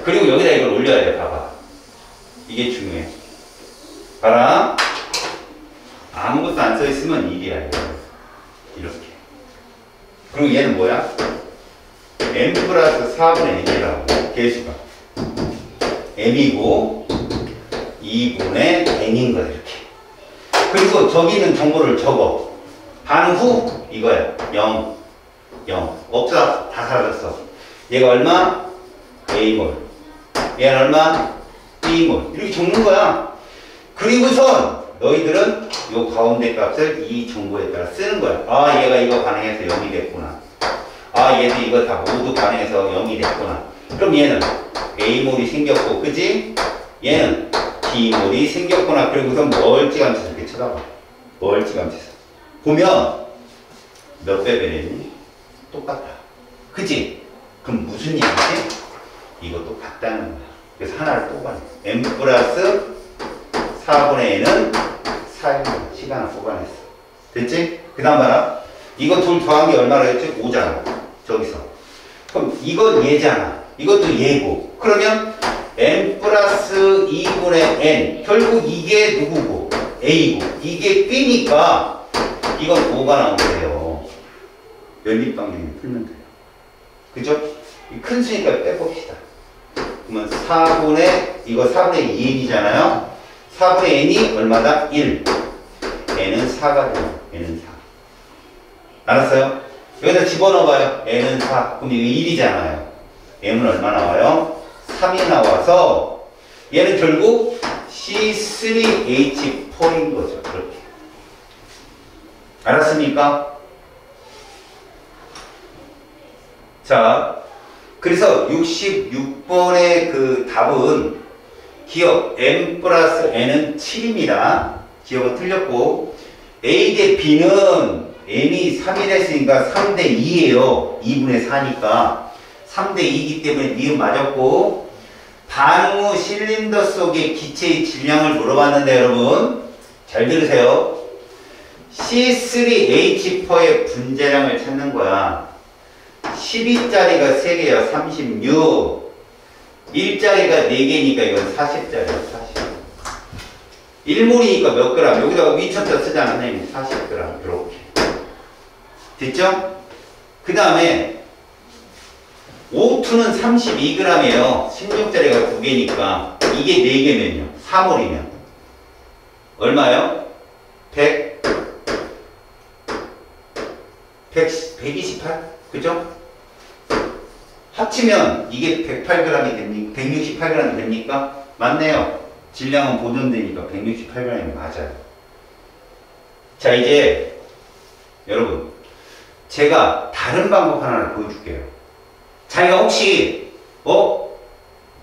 그리고 여기다 이걸 올려야 돼. 봐봐. 이게 중요해. 봐라. 아무것도 안 써있으면 1이야. 이렇게. 그리고 얘는 뭐야? M 플러스 4분의 N이라고. 개수가 M이고 2분의 N인 거야. 이렇게. 그리고 저기 있는 정보를 적어. 반응 후 이거야. 0 없어. 다 사라졌어. 얘가 얼마? A몰. 얘는 얼마? B몰. 이렇게 적는 거야. 그리고선 너희들은 요 가운데 값을 이 정보에 따라 쓰는 거야. 아, 얘가 이거 반응해서 0이 됐구나. 아, 얘도 이거 다 모두 반응해서 0이 됐구나. 그럼 얘는 A몰이 생겼고, 그지? 얘는 B몰이 생겼구나. 그리고선 멀찌감치 이렇게 쳐다봐. 멀찌감치서. 보면 몇 배 변했니? 똑같다. 그지? 그럼 무슨 얘기지? 이것도 같다는 거야. 그래서 하나를 뽑아내. M 플러스 4분의 N은 4일 시간을 뽑아냈어. 됐지? 그 다음 봐라. 이거 둘 더한 게 얼마나 했지? 5잖아. 저기서. 그럼 이건 얘잖아. 이것도 얘고. 그러면 M 플러스 2분의 N. 결국 이게 누구고? A고. 이게 B니까 이건 5가 나오면 돼요. 연립방정이 풀면 돼요. 그죠? 큰 수니까 빼봅시다. 그러면 4분의 2N이잖아요. 4분의 N이 얼마다? 1. N은 4가 돼요. N은 4. 알았어요? 여기다 집어넣어봐요. N은 4. 그럼 이거 1이잖아요. M은 얼마 나와요? 3이 나와서 얘는 결국 C3H4인 거죠. 그렇게. 알았습니까? 자, 그래서 66번의 그 답은 기억 M 플러스 N은 7입니다. 기억은 틀렸고 A 대 B는 N이 3이 됐으니까 3대 2예요. 2분의 4니까 3대 2이기 때문에 니은 맞았고 반응 후 실린더 속의 기체의 질량을 물어봤는데 여러분 잘 들으세요. C3H4의 분자량을 찾는 거야. 12짜리가 3개야. 36. 1짜리가 4개니까 이건 40짜리야. 40. 1몰이니까 몇 그램? 여기다가 미천자 쓰잖아. 선생님. 40g. 이렇게. 됐죠? 그 다음에 O2는 32g이에요. 16짜리가 2개니까 이게 4개면요. 4몰이면 얼마요? 128? 그죠? 합치면 이게 108g이 됩니까? 168g이 됩니까? 맞네요. 질량은 보존되니까 168g이 맞아요. 자, 이제 여러분 제가 다른 방법 하나를 보여줄게요. 자기가 혹시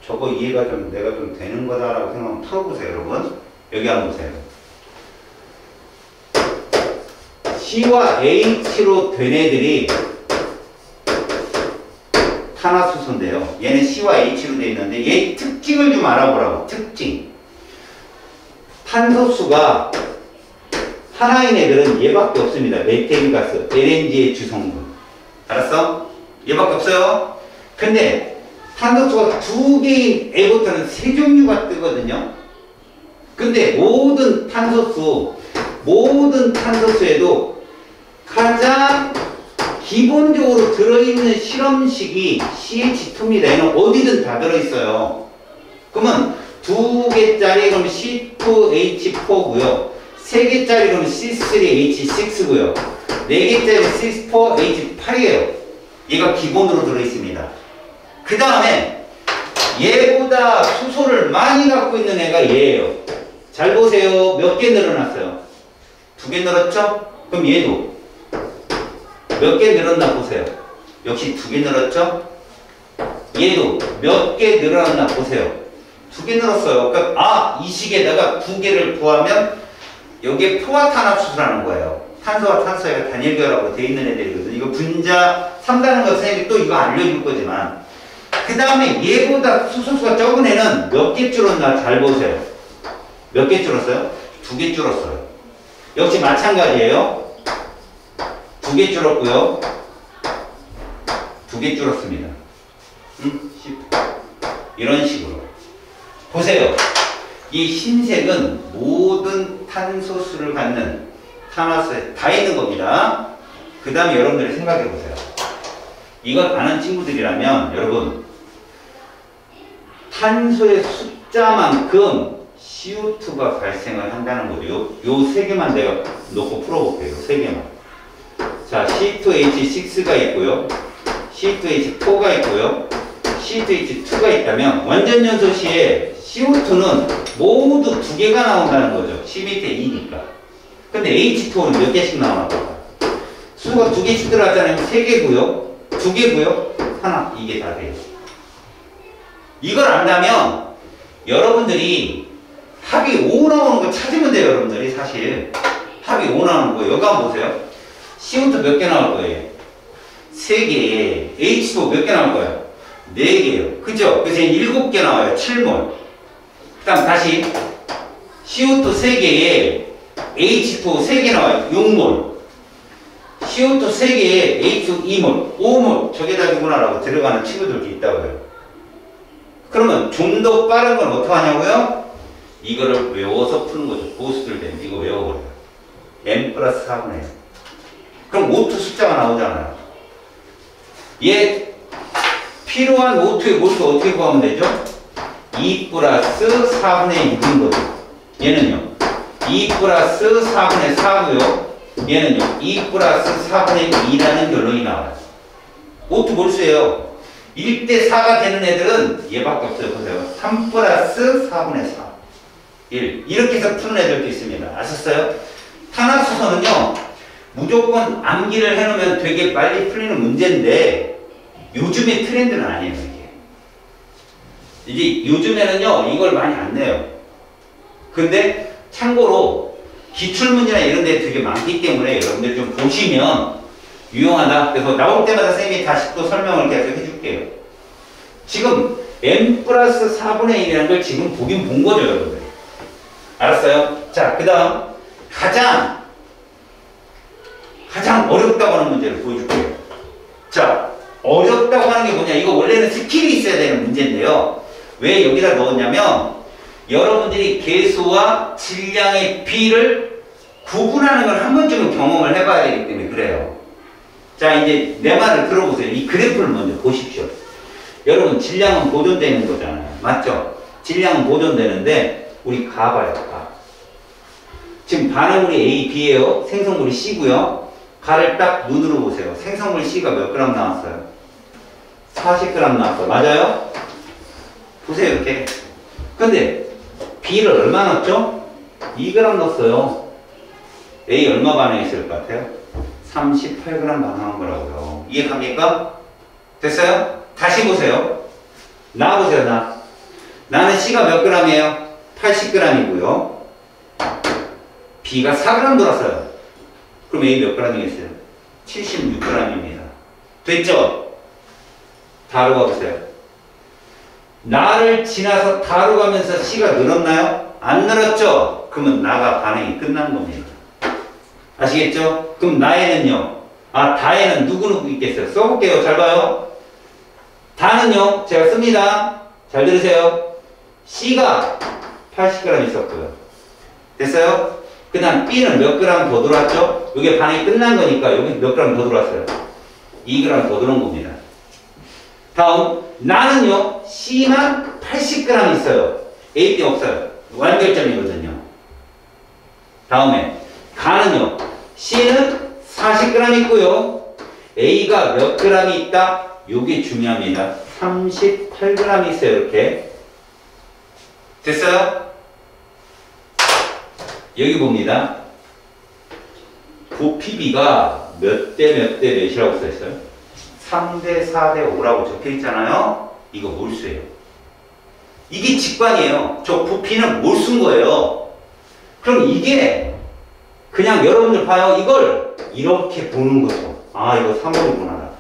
저거 이해가 좀 내가 좀 되는 거다라고 생각하면 풀어보세요. 여러분 여기 한번 보세요. C와 H로 된 애들이 탄화수소인데요. 얘는 C와 H로 되어 있는데 얘 특징을 좀 알아보라고. 특징. 탄소수가 하나인 애들은 얘밖에 없습니다. 메테인가스, LNG의 주성분. 알았어? 얘밖에 없어요. 근데 탄소수가 두 개인 애부터는 세 종류가 뜨거든요. 근데 모든 탄소수에도 가장 기본적으로 들어있는 실험식이 CH2입니다. 얘는 어디든 다 들어있어요. 그러면 2개짜리 그럼 C2H4고요. 3개짜리 그럼 C3H6고요. 4개짜리 C4H8이에요. 얘가 기본으로 들어있습니다. 그 다음에 얘보다 수소를 많이 갖고 있는 애가 얘예요. 잘 보세요. 몇 개 늘어났어요? 2개 늘었죠? 그럼 얘도 몇 개 늘었나 보세요. 역시 2개 늘었죠? 얘도 몇 개 늘어났나 보세요. 2개 늘었어요. 그러니까 이 식에다가 2개를 구하면 여기에 포화탄압수소라는 거예요. 탄소와 탄소가 단일결합으로 되어 있는 애들이거든요. 이거 분자 3다는 거 선생님이 또 이거 알려줄 거지만 그 다음에 얘보다 수소수가 적은 애는 몇 개 줄었나 잘 보세요. 몇 개 줄었어요? 2개 줄었어요. 역시 마찬가지예요. 2개 줄었고요. 2개 줄었습니다. 10. 이런 식으로. 보세요. 이 흰색은 모든 탄소수를 갖는 탄화수에 다 있는 겁니다. 그 다음에 여러분들이 생각해 보세요. 이걸 아는 친구들이라면 여러분 탄소의 숫자만큼 CO2가 발생을 한다는 거죠. 요 세 개만 내가 놓고 풀어볼게요. 세 개만. 자, C2H6가 있고요. C2H4가 있고요. C2H2가 있다면 완전 연소 시에 CO2는 모두 2개가 나온다는 거죠. 10밑에 2니까. 근데 H2는 몇 개씩 나오나 볼까? 수가 2개씩 들어갔잖아요. 3개고요. 2개고요. 하나. 이게 다 돼요. 이걸 안다면 여러분들이 합이 5 나오는 거 찾으면 돼요. 여러분들이 사실 합이 5 나오는 거 여기 한번 보세요. CO2 몇 개 나올 거예요? 3개. H2O 몇 개 나올 거예요? 4개요. 그죠? 그래서 7개 나와요. 7몰. 그 다음 다시 CO2 3개에 H2O 3개 나와요. 6몰. CO2 3개에 H2O 2몰. 5몰. 저게다 누구나라고 들어가는 친구들도 있다고요. 그러면 좀 더 빠른 건 어떻게 하냐고요? 이거를 외워서 푸는 거죠. 고수들 되면 이거 외워버려요. M 플러스 4분의 1. 그럼 O2 숫자가 나오잖아요. 얘 필요한 O2의 몰수 어떻게 구하면 되죠? 2 플러스 4분의 6인 거죠. 얘는요. 2 플러스 4분의 4고요. 얘는요. 2 플러스 4분의 2라는 결론이 나와요. O2 몰수예요. 1대 4가 되는 애들은 얘밖에 없어요. 보세요. 3 플러스 4분의 4. 1. 이렇게 해서 푸는 애들도 있습니다. 아셨어요? 탄화수소는요. 무조건 암기를 해놓으면 되게 빨리 풀리는 문제인데 요즘의 트렌드는 아니에요. 이게 요즘에는요. 이걸 많이 안 내요. 근데 참고로 기출문제나 이런 데 되게 많기 때문에 여러분들 좀 보시면 유용하다. 그래서 나올 때마다 선생님이 다시 또 설명을 계속 해줄게요. 지금 M 플러스 4분의 1이라는 걸 지금 보긴 본 거죠, 여러분들. 알았어요? 자, 그 다음 가장 어렵다고 하는 문제를 보여줄게요. 자, 어렵다고 하는 게 뭐냐? 이거 원래는 스킬이 있어야 되는 문제인데요. 왜 여기다 넣었냐면 여러분들이 개수와 질량의 비를 구분하는 걸 한 번쯤은 경험을 해봐야 되기 때문에 그래요. 자, 이제 내 말을 들어보세요. 이 그래프를 먼저 보십시오. 여러분, 질량은 보존되는 거잖아요. 맞죠? 질량은 보존되는데 우리 가봐요. 가. 지금 반응물이 A, B예요. 생성물이 C고요. 가를 딱 눈으로 보세요. 생성물 C가 몇 그램 나왔어요? 40g 나왔어요. 맞아요? 보세요, 이렇게. 근데 B를 얼마 넣었죠? 2g 넣었어요. A 얼마 반응했을 것 같아요? 38g 반응한 거라고요. 이해갑니까? 됐어요? 다시 보세요. 나 보세요, 나. 나는 C가 몇 g이에요? 80g이고요. B가 4g 들었어요. 그럼 A 몇 g이겠어요? 76g입니다. 됐죠? 다루 가보세요. 나를 지나서 다루 가면서 C가 늘었나요? 안 늘었죠? 그러면 나가 반응이 끝난 겁니다. 아시겠죠? 그럼 나에는요. 다에는 누구 있겠어요? 써볼게요. 잘 봐요. 다는요. 제가 씁니다. 잘 들으세요. C가 80g 있었고요. 됐어요? 그 다음 B는 몇 그램 더 들어왔죠? 이게 반응이 끝난 거니까 여기 몇 그램 더 들어왔어요? 2g 더 들어온 겁니다. 다음 나는요. C만 80g 있어요. A, B 없어요. 완결점이거든요. 다음에 가는요. C는 40g 있고요. A가 몇 g이 있다? 요게 중요합니다. 38g 있어요. 이렇게. 됐어요? 여기 봅니다. 부피비가 몇 대 몇 대 몇이라고 써있어요? 3대 4대 5라고 적혀있잖아요. 이거 몰수예요. 이게 직관이에요. 저 부피는 몰수인 거예요. 그럼 이게 그냥 여러분들 봐요. 이걸 이렇게 보는 거죠. 이거 3몰이구나.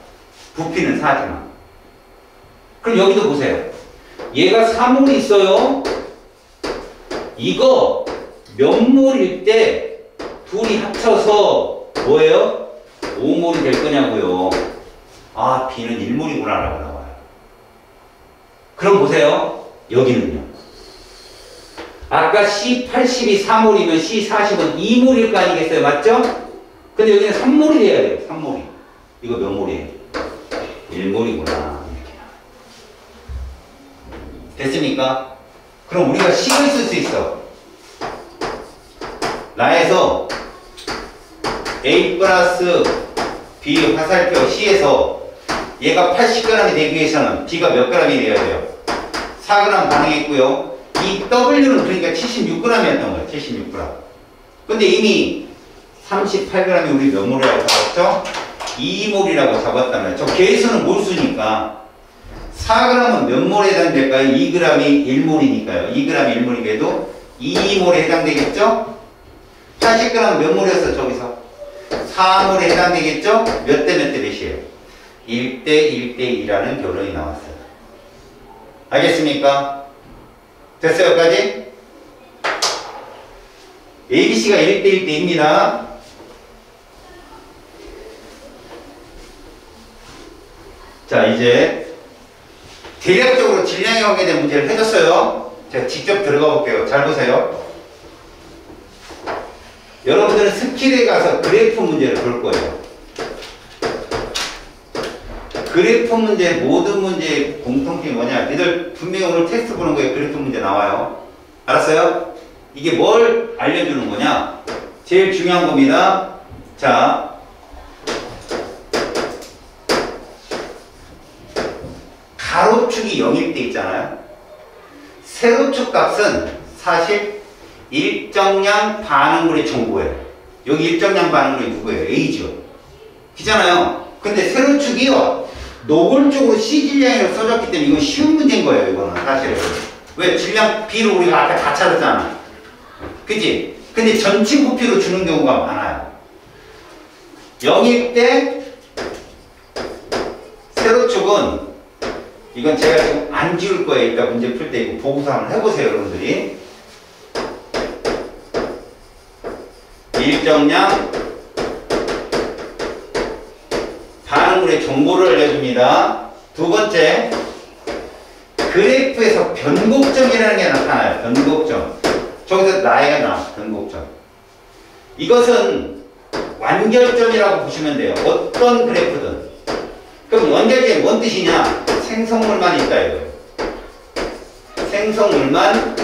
부피는 4지만. 그럼 여기도 보세요. 얘가 3몰이 있어요. 이거 몇 몰일 때 둘이 합쳐서 뭐예요? 5몰이 될 거냐고요. B는 1몰이구나 라고 나와요. 그럼 보세요. 여기는요. 아까 C80이 4몰이면 C40은 2몰일 거 아니겠어요? 맞죠? 근데 여기는 3몰이 돼야 돼요. 3몰이. 이거 몇 몰이에요? 1몰이구나. 이렇게. 됐습니까? 그럼 우리가 C를 쓸 수 있어. 나에서 A 플러스 B 화살표 C에서 얘가 80g이 되기 위해서는 B가 몇 g이 되어야 돼요? 4g 반응했고요. 이 W는 그러니까 76g이었던 거예요. 76g. 근데 이미 38g이 우리 몇 몰이라고 잡았죠? 2몰이라고 잡았다면 저 개수는 몰수니까 4g은 몇 몰에 해당될까요? 2g이 1몰이니까요. 2g이 1몰이게도 2몰에 해당되겠죠? 80g 몇 몰이었어 저기서? 4몰에 해당되겠죠? 몇 대 몇 대 몇이에요? 1대 1대 2라는 결론이 나왔어요. 알겠습니까? 됐어요 여기까지? ABC가 1대 1대 2입니다. 자 이제 대략적으로 질량에 관계된 문제를 해줬어요. 제가 직접 들어가 볼게요. 잘 보세요. 여러분들은 스킬에 가서 그래프 문제를 볼 거예요. 그래프 문제, 모든 문제의 공통점이 뭐냐? 니들 분명히 오늘 테스트 보는 거에 그래프 문제 나와요. 알았어요? 이게 뭘 알려주는 거냐? 제일 중요한 겁니다. 자, 가로축이 0일 때 있잖아요. 세로축 값은 사실 일정량 반응물의 정보예요. 여기 일정량 반응물이 누구예요? A죠. 그잖아요. 근데 세로축이요. 노골적으로 C 질량이라고 써졌기 때문에 이건 쉬운 문제인 거예요. 이거는 사실은. 왜? 질량 B를 우리가 아까 다 찾았잖아. 그치? 근데 전체 부피로 주는 경우가 많아요. 0일 때 세로축은 이건 제가 지금 안 지울 거예요. 일단 문제 풀 때 이거 보고서 한번 해보세요. 여러분들이. 일정량 반응물의 정보를 알려줍니다. 두 번째, 그래프에서 변곡점이라는 게 나타나요. 변곡점. 저기서 나이가 나와. 변곡점. 이것은 완결점이라고 보시면 돼요. 어떤 그래프든. 그럼 완결점이 뭔 뜻이냐? 생성물만 있다 이거예요. 생성물만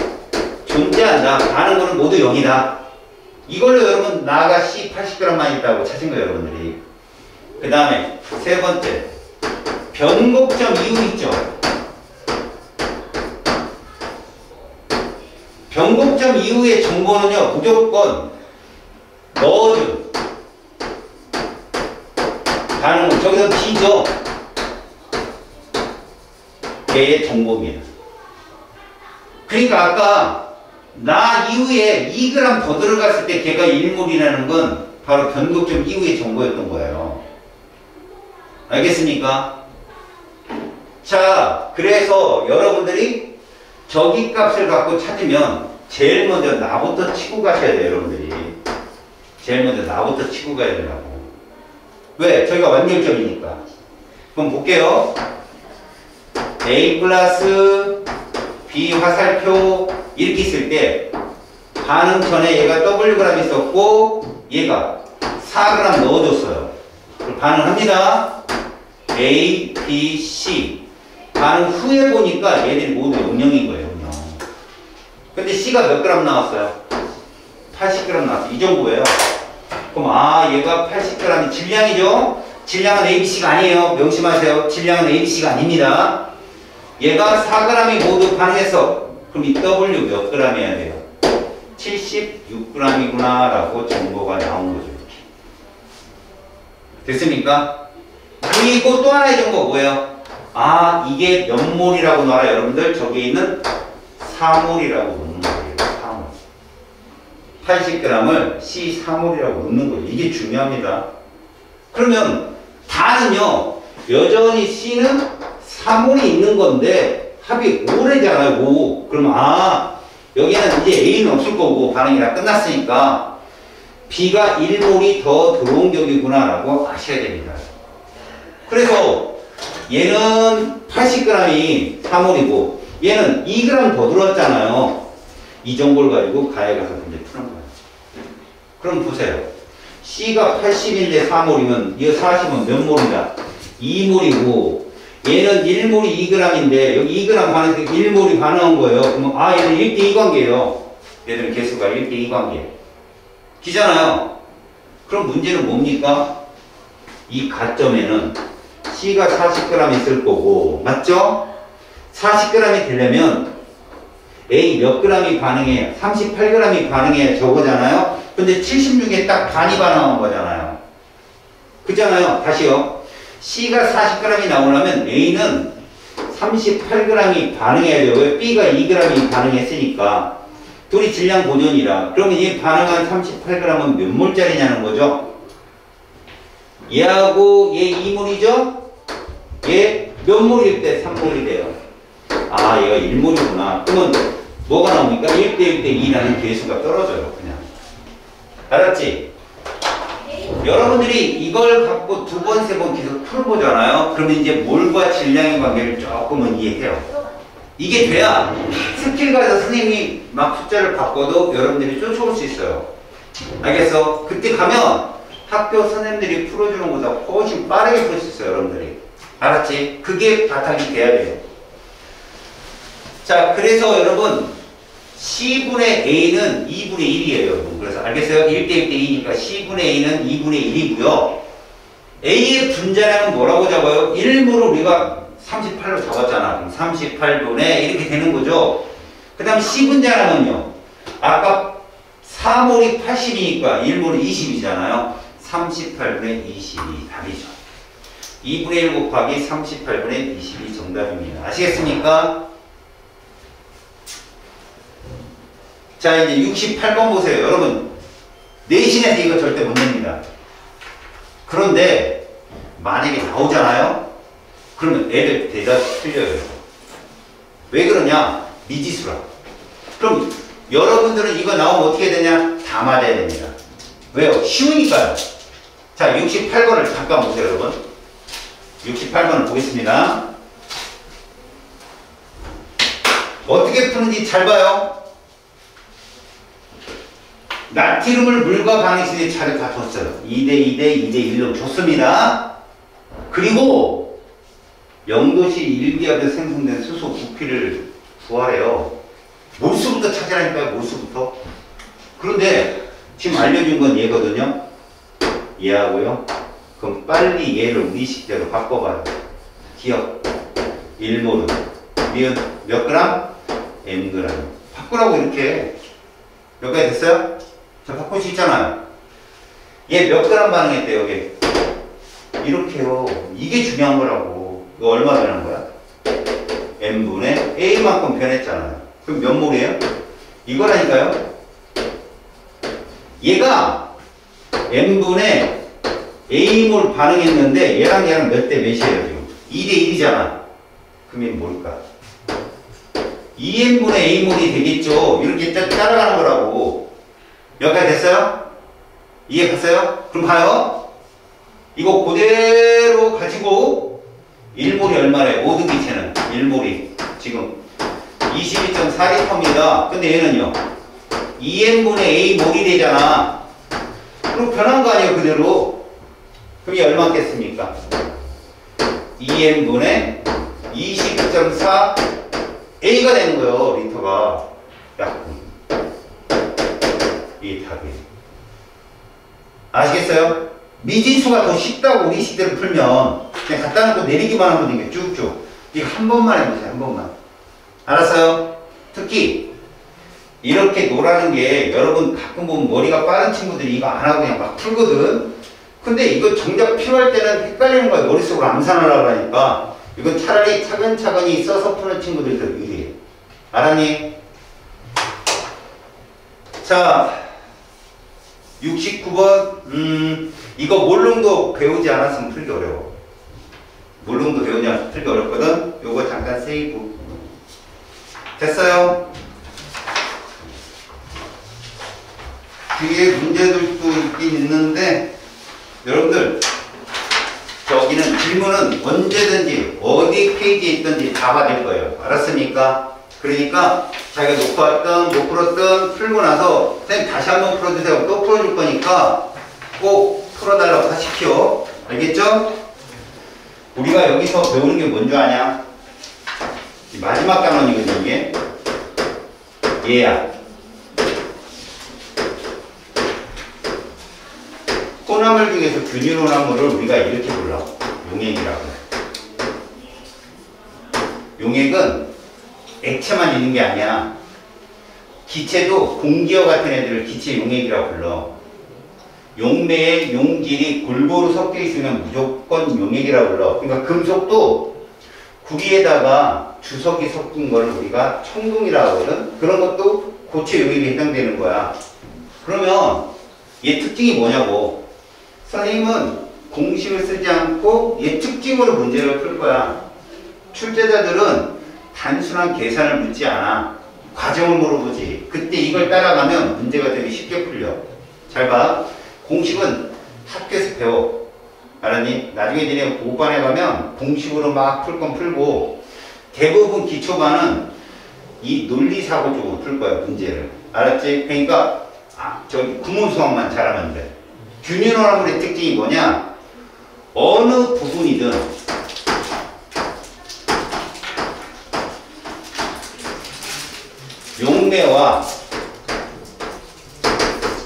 존재한다. 반응물은 모두 0이다. 이걸로 여러분 나가 C 80g만 있다고 찾은 거예요. 여러분들이. 그 다음에 세 번째, 변곡점 이후 있죠. 변곡점 이후의 정보는요 무조건 넣어준 반응물, 저기서 D죠. 걔의 정보입니다. 그러니까 아까 나 이후에 2g 더 들어갔을 때 걔가 1몰이라는 건 바로 변곡점 이후의 정보였던 거예요. 알겠습니까? 자, 그래서 여러분들이 저기 값을 갖고 찾으면 제일 먼저 나부터 치고 가셔야 돼요. 여러분들이 제일 먼저 나부터 치고 가야 된다고. 왜? 저희가 완결점이니까. 그럼 볼게요. A 플러스 B 화살표 이렇게 있을 때 반응 전에 얘가 Wg 있었고 얘가 4g 넣어줬어요. 그럼 반응합니다. A, B, C. 반응 후에 보니까 얘들이 모두 0,0인 거예요. 0. 근데 C가 몇 g 나왔어요? 80g 나왔어요. 이 정도예요. 그럼 얘가 80g이 질량이죠? 질량은 ABC가 아니에요. 명심하세요. 질량은 ABC가 아닙니다. 얘가 4g이 모두 반응했어. 그럼 이 W 몇 g 해야 돼요? 76g이구나 라고 정보가 나온 거죠. 이렇게. 됐습니까? 그리고 또 하나의 정보 뭐예요? 이게 몇 몰이라고 나와요. 여러분들 저기에 있는 4몰이라고 놓는 거예요. 4몰. 80g을 C4몰이라고 놓는 거예요. 이게 중요합니다. 그러면 다는요. 여전히 C는 4몰이 있는 건데 합이 5래잖아요. 5. 그럼 여기는 이제 A는 없을 거고 반응이 다 끝났으니까 B가 1몰이 더 들어온 격이구나 라고 아셔야 됩니다. 그래서 얘는 80g이 4몰이고 얘는 2g 더 들어왔잖아요. 이 정보를 가지고 가에 가서 이제 푸는 거예요. 그럼 보세요. C가 80인데 4몰이면 이거 40은 몇 몰이다? 2몰이고 얘는 1몰이 2g인데 여기 2g 반응해서 1몰이 반응한 거예요. 그러면 얘는 1대2 관계예요. 얘들은 개수가 1대2 관계. 기잖아요. 그럼 문제는 뭡니까? 이 가점에는 C가 40g 있을 거고 맞죠? 40g이 되려면 A 몇 g이 반응해? 38g이 반응해 저거잖아요. 근데 76에 딱 반이 반응한 거잖아요. 그잖아요. 다시요. C가 40g이 나오려면 A는 38g이 반응해야 돼요. 왜? B가 2g이 반응했으니까. 둘이 질량 보존이라. 그러면 이 반응한 38g은 몇 몰짜리냐는 거죠? 얘하고 얘 2몰이죠? 얘 몇 몰일 때 3몰이 돼요? 얘가 1몰이구나. 그러면 뭐가 나옵니까? 1대 1대 2라는 계수가 떨어져요. 그냥. 알았지? 여러분들이 이걸 갖고 두 번, 세 번 계속 풀어보잖아요. 그러면 이제 몰과 질량의 관계를 조금은 이해해요. 이게 돼야 스킬 가서 선생님이 막 숫자를 바꿔도 여러분들이 쫓아올 수 있어요. 알겠어? 그때 가면 학교 선생님들이 풀어주는 것보다 훨씬 빠르게 풀 수 있어요. 여러분들이. 알았지? 그게 바탕이 돼야 돼요. 자, 그래서 여러분 C분의 A는 2분의 1이에요. 여러분. 그래서 알겠어요? 1대 1대 2니까 C분의 A는 2분의 1이고요. A의 분자량은 뭐라고 잡아요? 1몰을 우리가 38로 잡았잖아. 그럼 38분의 이렇게 되는 거죠. 그 다음 C분자량은요. 아까 4몰이 80이니까 1몰이 20이잖아요. 38분의 22 답이죠. 2분의 1 곱하기 38분의 22 정답입니다. 아시겠습니까? 자, 이제 68번 보세요. 여러분, 내신에서 이거 절대 못 냅니다. 그런데 만약에 나오잖아요? 그러면 애들 대답 틀려요. 왜 그러냐? 미지수라. 그럼 여러분들은 이거 나오면 어떻게 되냐? 다 맞아야 됩니다. 왜요? 쉬우니까요. 자, 68번을 잠깐 보세요, 여러분. 68번을 보겠습니다. 어떻게 푸는지 잘 봐요. 나트륨을 물과 반응시키는 차를 다 줬어요. 2대2 대 2대1로 줬습니다. 그리고 0도씨 1기압에서 생성된 수소 부피를 구하래요. 몰수부터 찾으라니까요. 몰수부터. 그런데 지금 알려준 건 얘거든요. 얘하고요. 그럼 빨리 얘를 우리식대로 바꿔봐요. 기억 1몰은 니은 몇 그램? Mg. 바꾸라고 이렇게. 몇 가지 됐어요? 자, 바꿀 수 있잖아요. 얘 몇 그램 반응했대요, 여기. 이렇게요. 이게 중요한 거라고. 이거 얼마 변한 거야? M분의 A만큼 변했잖아요. 그럼 몇 몰이에요? 이거라니까요. 얘가 M분의 A몰 반응했는데 얘랑 얘랑 몇 대 몇이에요, 지금? 2대 1이잖아. 그럼 얘는 뭘까? 2N분의 A몰이 되겠죠. 이렇게 따라가는 거라고. 몇 가지 됐어요? 이해 갔어요? 그럼 봐요. 이거 그대로 가지고 1몰이 얼마래? 모든 기체는 1몰이 지금 22.4리터입니다. 근데 얘는요 2n분의 a몰이 되잖아. 그럼 변한 거 아니에요 그대로. 그럼 이게 얼마겠습니까? 2n분의 22.4 a가 되는 거예요. 리터가 약분. 이게 답이에요. 아시겠어요? 미지수가 더 쉽다고 우리 식대로 풀면 그냥 갖다 놓고 내리기만 하면 되는 게 쭉쭉. 이거 한 번만 해보세요. 한 번만. 알았어요? 특히 이렇게 노라는 게 여러분 가끔 보면 머리가 빠른 친구들이 이거 안 하고 그냥 막 풀거든. 근데 이거 정작 필요할 때는 헷갈리는 거야. 머릿속으로 암산하려고 하니까. 이건 차라리 차근차근히 써서 푸는 친구들도 유리해. 알았니? 자 69번 이거 몰롱도 배우지 않았으면 풀기 어려워. 몰롱도 배우지 않았으면 풀기 어렵거든. 요거 잠깐 세이브. 됐어요? 뒤에 문제들도 있긴 있는데 여러분들 저기는 질문은 언제든지 어디 페이지에 있든지 다 받을 거예요. 알았습니까? 그러니까 자기가 놓고 왔든 못 풀었든 풀고 나서 선생님 다시 한번 풀어주세요. 또 풀어줄 거니까 꼭 풀어달라고 하십시오. 알겠죠? 우리가 여기서 배우는 게 뭔지 아냐? 마지막 단원이거든요. 이게 얘야. 혼합물 중에서 균일 혼합물을 우리가 이렇게 불러. 용액이라고. 용액은 액체만 있는 게 아니야. 기체도 공기와 같은 애들을 기체 용액이라고 불러. 용매에 용질이 골고루 섞여 있으면 무조건 용액이라고 불러. 그러니까 금속도 구리에다가 주석이 섞인 걸 우리가 청동이라고 하거든. 그런 것도 고체 용액에 해당되는 거야. 그러면 얘 특징이 뭐냐고. 선생님은 공식을 쓰지 않고 얘 특징으로 문제를 풀 거야. 출제자들은 단순한 계산을 묻지 않아. 과정을 물어보지. 그때 이걸 따라가면 문제가 되게 쉽게 풀려. 잘 봐. 공식은 학교에서 배워. 알았니? 나중에 니네 고반에 가면 공식으로 막 풀 건 풀고 대부분 기초반은 이 논리사고 쪽으로 풀 거야. 문제를. 알았지? 그러니까 저기 구문수학만 잘하면 돼. 균일혼합물의 특징이 뭐냐? 어느 부분이든 용매와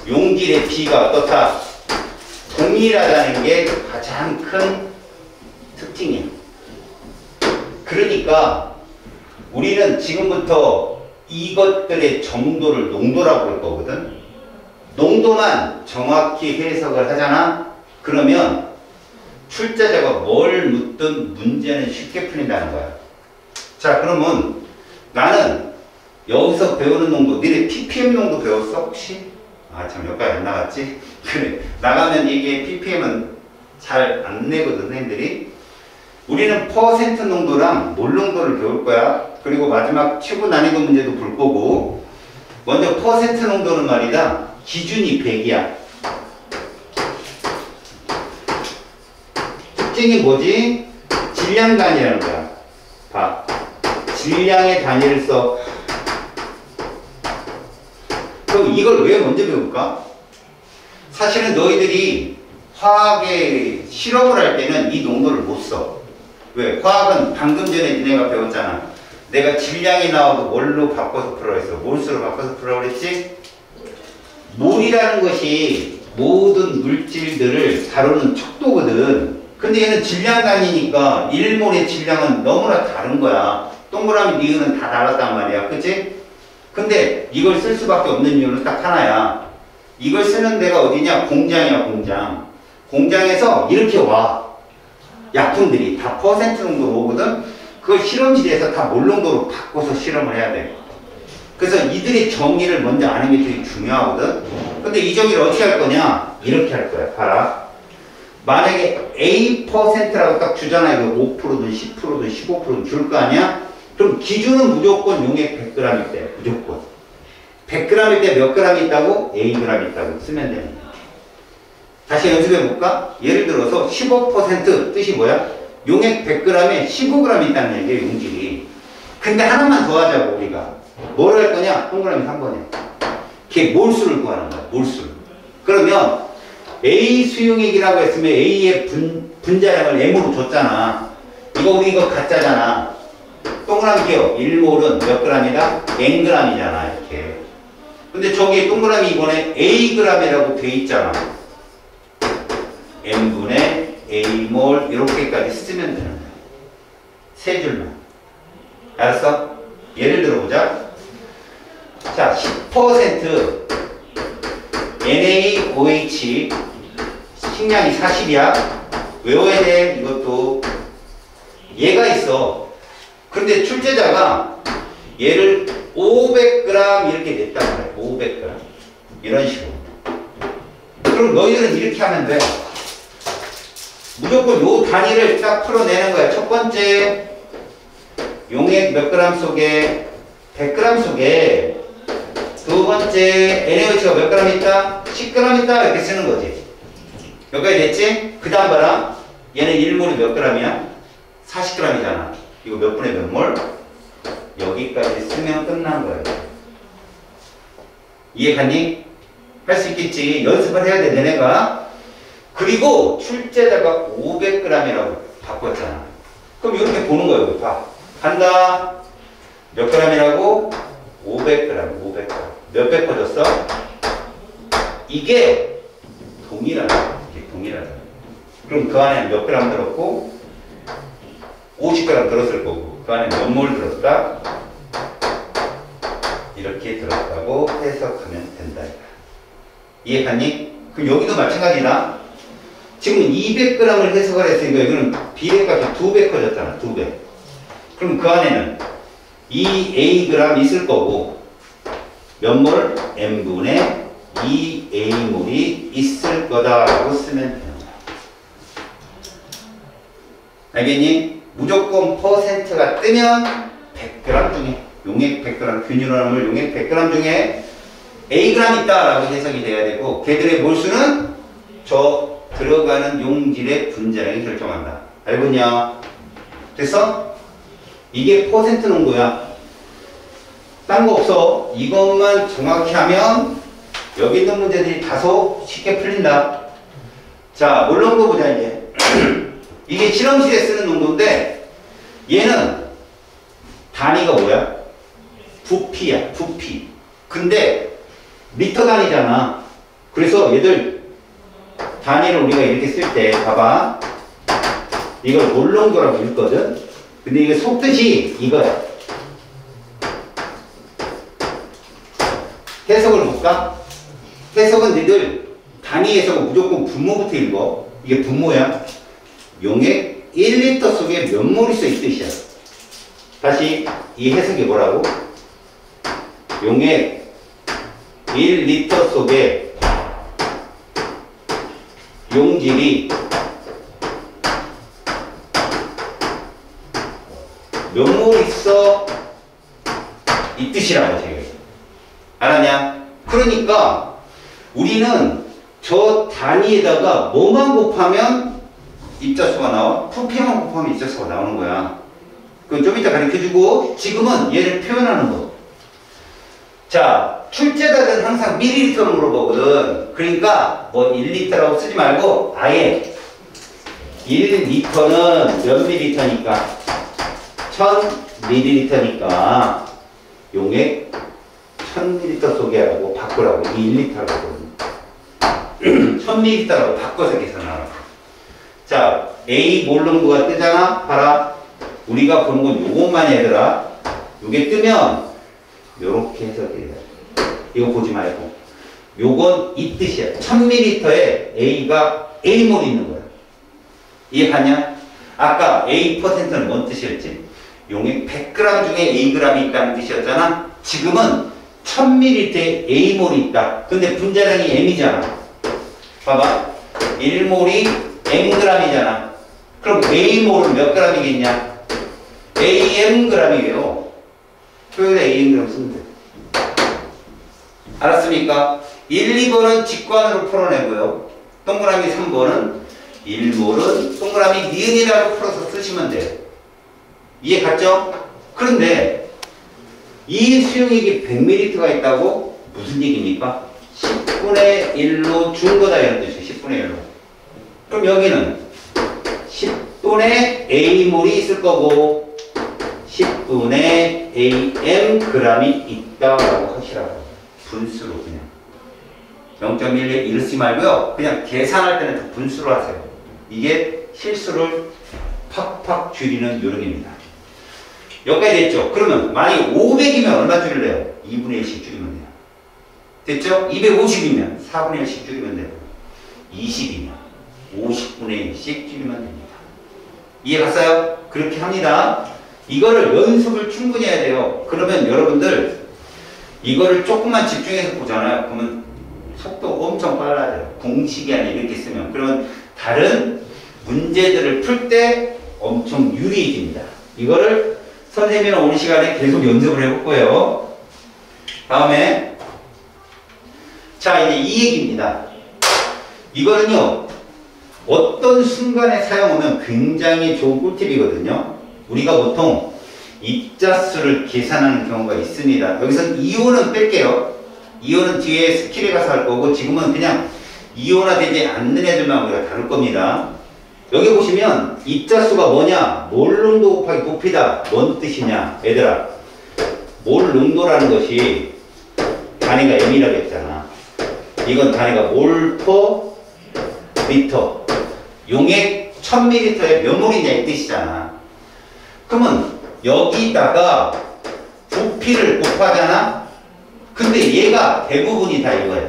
용질의 비가 어떻다? 동일하다는 게 가장 큰 특징이야. 그러니까 우리는 지금부터 이것들의 정도를 농도라고 할 거거든. 농도만 정확히 해석을 하잖아. 그러면 출제자가 뭘 묻든 문제는 쉽게 풀린다는 거야. 자, 그러면 나는 여기서 배우는 농도, 너네 ppm 농도 배웠어 혹시? 아, 참 여기까지 안 나갔지? 그래, 나가면 이게 ppm은 잘 안 내거든 선생님들이. 우리는 퍼센트 농도랑 몰 농도를 배울 거야. 그리고 마지막 최고 난이도 문제도 볼 거고. 먼저 퍼센트 농도는 말이다, 기준이 100이야. 특징이 뭐지? 질량 단위라는 거야. 봐. 질량의 단위를 써. 그럼 이걸 왜 먼저 배울까? 사실은 너희들이 화학의 실험을 할 때는 이 농도를 못 써. 왜? 화학은 방금 전에 니네가 배웠잖아. 내가 질량이 나와도 뭘로 바꿔서 풀어라 했어. 몰수로 바꿔서 풀어라 그랬지? 몰이라는 것이 모든 물질들을 다루는 척도거든. 근데 얘는 질량 단위니까 1몰의 질량은 너무나 다른 거야. 동그라미 니은은 다 달랐단 말이야. 그치? 근데 이걸 쓸 수밖에 없는 이유는 딱 하나야. 이걸 쓰는 데가 어디냐? 공장이야, 공장. 공장에서 이렇게 와. 약품들이 다 퍼센트 농도로 오거든? 그걸 실험실에서 다 몰 농도로 바꿔서 실험을 해야 돼. 그래서 이들의 정의를 먼저 아는 게 되게 중요하거든? 근데 이 정의를 어떻게 할 거냐? 이렇게 할 거야. 봐라. 만약에 A%라고 딱 주잖아. 이거 5%든 10%든 15%든 줄 거 아니야? 그럼 기준은 무조건 용액 100g일 때. 무조건. 100g일 때 몇 g 있다고? Ag 있다고 쓰면 되는 거야. 다시 연습해 볼까? 예를 들어서 15% 뜻이 뭐야? 용액 100g에 15g 있다는 얘기예요, 용질이. 근데 하나만 더 하자고, 우리가. 뭘 할 거냐? 동그라미 3번이야. 걔 몰수를 구하는 거야, 몰수. 그러면 A 수용액이라고 했으면 A의 분자량을 M으로 줬잖아. 이거 가짜잖아. 동그라미 기억. 1몰은 몇 g이다? Ng이잖아, 이렇게. 근데 저기에 동그라미 이번에 Ag이라고 돼 있잖아. N분의 A몰 이렇게까지 쓰면 되는 거야. 세 줄만. 알았어? 예를 들어보자. 자, 10% NaOH 식량이 40이야. 외워야 돼. 이것도 얘가 있어. 근데 출제자가 얘를 500g 이렇게 냈단 말이야. 500g 이런 식으로. 그럼 너희들은 이렇게 하면 돼. 무조건 요 단위를 딱 풀어내는 거야. 첫 번째 용액 몇 그램 속에 100g 속에 두 번째 NaOH가 몇 그램 있다? 10g 있다. 이렇게 쓰는 거지. 여기까지 됐지? 그 다음 봐라. 얘는 1몰이 몇 g이야? 40g이잖아. 이거 몇 분의 몇 몰? 여기까지 쓰면 끝난 거예요. 이해 갔니? 할 수 있겠지. 연습을 해야 돼, 너네가. 그리고 출제자가 500g이라고 바꿨잖아. 그럼 이렇게 보는 거예요. 여기 봐. 간다. 몇 g이라고? 500g, 500g. 몇 배 퍼졌어? 이게 동일하다. 이게 동일하다. 그럼 그 안에 몇 g 들었고? 50g 들었을 거고. 그 안에 몇 몰 들었다? 이렇게 들었다고 해석하면 된다. 이해 갔니? 그럼 여기도 마찬가지다. 지금 200g을 해석을 했으니까 여기는 비례값이 2배 커졌잖아. 2배. 그럼 그 안에는 2Ag 있을 거고 몇 몰? M분의 2A몰이 있을 거다라고 쓰면 되는 거야. 알겠니? 무조건 퍼센트가 뜨면 100g 중에 용액 100g, 균일화물 용액 100g 중에 Ag 있다라고 해석이 돼야 되고 걔들의 몰수는 저 들어가는 용질의 분자량이 결정한다. 알겠냐? 됐어? 이게 퍼센트 농도야. 딴 거 없어. 이것만 정확히 하면 여기 있는 문제들이 다소 쉽게 풀린다. 자, 몰 농도 보자 이제. 이게 실험실에 쓰는 농도인데 얘는 단위가 뭐야? 부피야, 부피. 근데 리터 단위잖아. 그래서 얘들 단위를 우리가 이렇게 쓸 때 봐봐. 이걸 몰 농도라고 읽거든. 근데 이게 속뜻이 이거야. 해석을 볼까? 해석은 니들 단위 해석은 무조건 분모부터 읽어. 이게 분모야. 용액 1리터 속에 몇 몰이 있어 이 뜻이야. 다시 이 해석이 뭐라고? 용액 1리터 속에 용질이 몇 몰 있어 이 뜻이라고 제가. 알았냐? 그러니까 우리는 저 단위에다가 뭐만 곱하면 입자수가 나와? 부피만 곱하면 입자수가 나오는 거야. 그건 좀 이따 가르쳐주고 지금은 얘를 표현하는 거. 자, 출제자들은 항상 밀리리터로 물어보거든. 그러니까 뭐 1리터라고 쓰지 말고 아예 1리터는 몇 밀리리터니까 1000ml니까 용액 1000ml 속에라고 바꾸라고. 1리터라고 1000ml라고 바꿔서 계산하라고. 자, A 몰 농도가 뜨잖아. 봐라. 우리가 보는 건 요것만 얘들아. 요게 뜨면 요렇게 해석이 돼. 이거 보지 말고 요건 이 뜻이야. 1000ml에 A가 A몰이 있는 거야. 이해 가냐? 아까 A%는 뭔 뜻이었지? 용액 100g 중에 Ag이 있다는 뜻이었잖아. 지금은 1000ml에 A몰이 있다. 근데 분자량이 M이잖아. 봐봐. 1몰이 Mg이잖아. 그럼 A몰은 몇 g이겠냐? AMg이에요. 표현에 AMg 쓰면 돼. 알았습니까? 1, 2번은 직관으로 풀어내고요. 동그라미 3번은 1몰은 동그라미 니은이라고 풀어서 쓰시면 돼요. 이해 갔죠? 그런데 이 수용액이 100ml가 있다고 무슨 얘기입니까? 10분의 1로 준 거다 이런 뜻이에요. 10분의 1로. 그럼 여기는 10분의 A몰이 있을 거고 10분의 AM g이 있다라고 하시라고. 분수로 그냥 0.11 이렇게 쓰지 말고요. 그냥 계산할 때는 다 분수로 하세요. 이게 실수를 팍팍 줄이는 요령입니다. 여기까지 됐죠? 그러면 만약에 500이면 얼마 줄일래요? 2분의 1씩 줄이면 돼요. 됐죠? 250이면 4분의 1씩 줄이면 되고 20이면 50분의 1씩 줄이면 됩니다. 이해 갔어요? 그렇게 합니다. 이거를 연습을 충분히 해야 돼요. 그러면 여러분들 이거를 조금만 집중해서 보잖아요. 그러면 속도 엄청 빨라져요. 공식이 아니라 이렇게 쓰면. 그러면 다른 문제들을 풀 때 엄청 유리해집니다. 이거를 선생님이랑 오는 시간에 계속 연습을 해볼 거예요. 다음에 자 이제 이 얘기입니다. 이거는요 어떤 순간에 사용하면 굉장히 좋은 꿀팁이거든요. 우리가 보통 입자수를 계산하는 경우가 있습니다. 여기서 이온은 뺄게요. 이온은 뒤에 스킬에 가서 할 거고 지금은 그냥 이온화되지 않는 애들만 우리가 다룰 겁니다. 여기 보시면 입자수가 뭐냐? 몰 농도 곱하기 부피다. 뭔 뜻이냐? 얘들아 몰 농도라는 것이 단위가 m이라고 했잖아. 이건 단위가 몰 퍼 리터. 용액 1000ml에 몇 몰이냐 이 뜻이잖아. 그러면 여기다가 부피를 곱하잖아. 근데 얘가 대부분이 다 이거예요.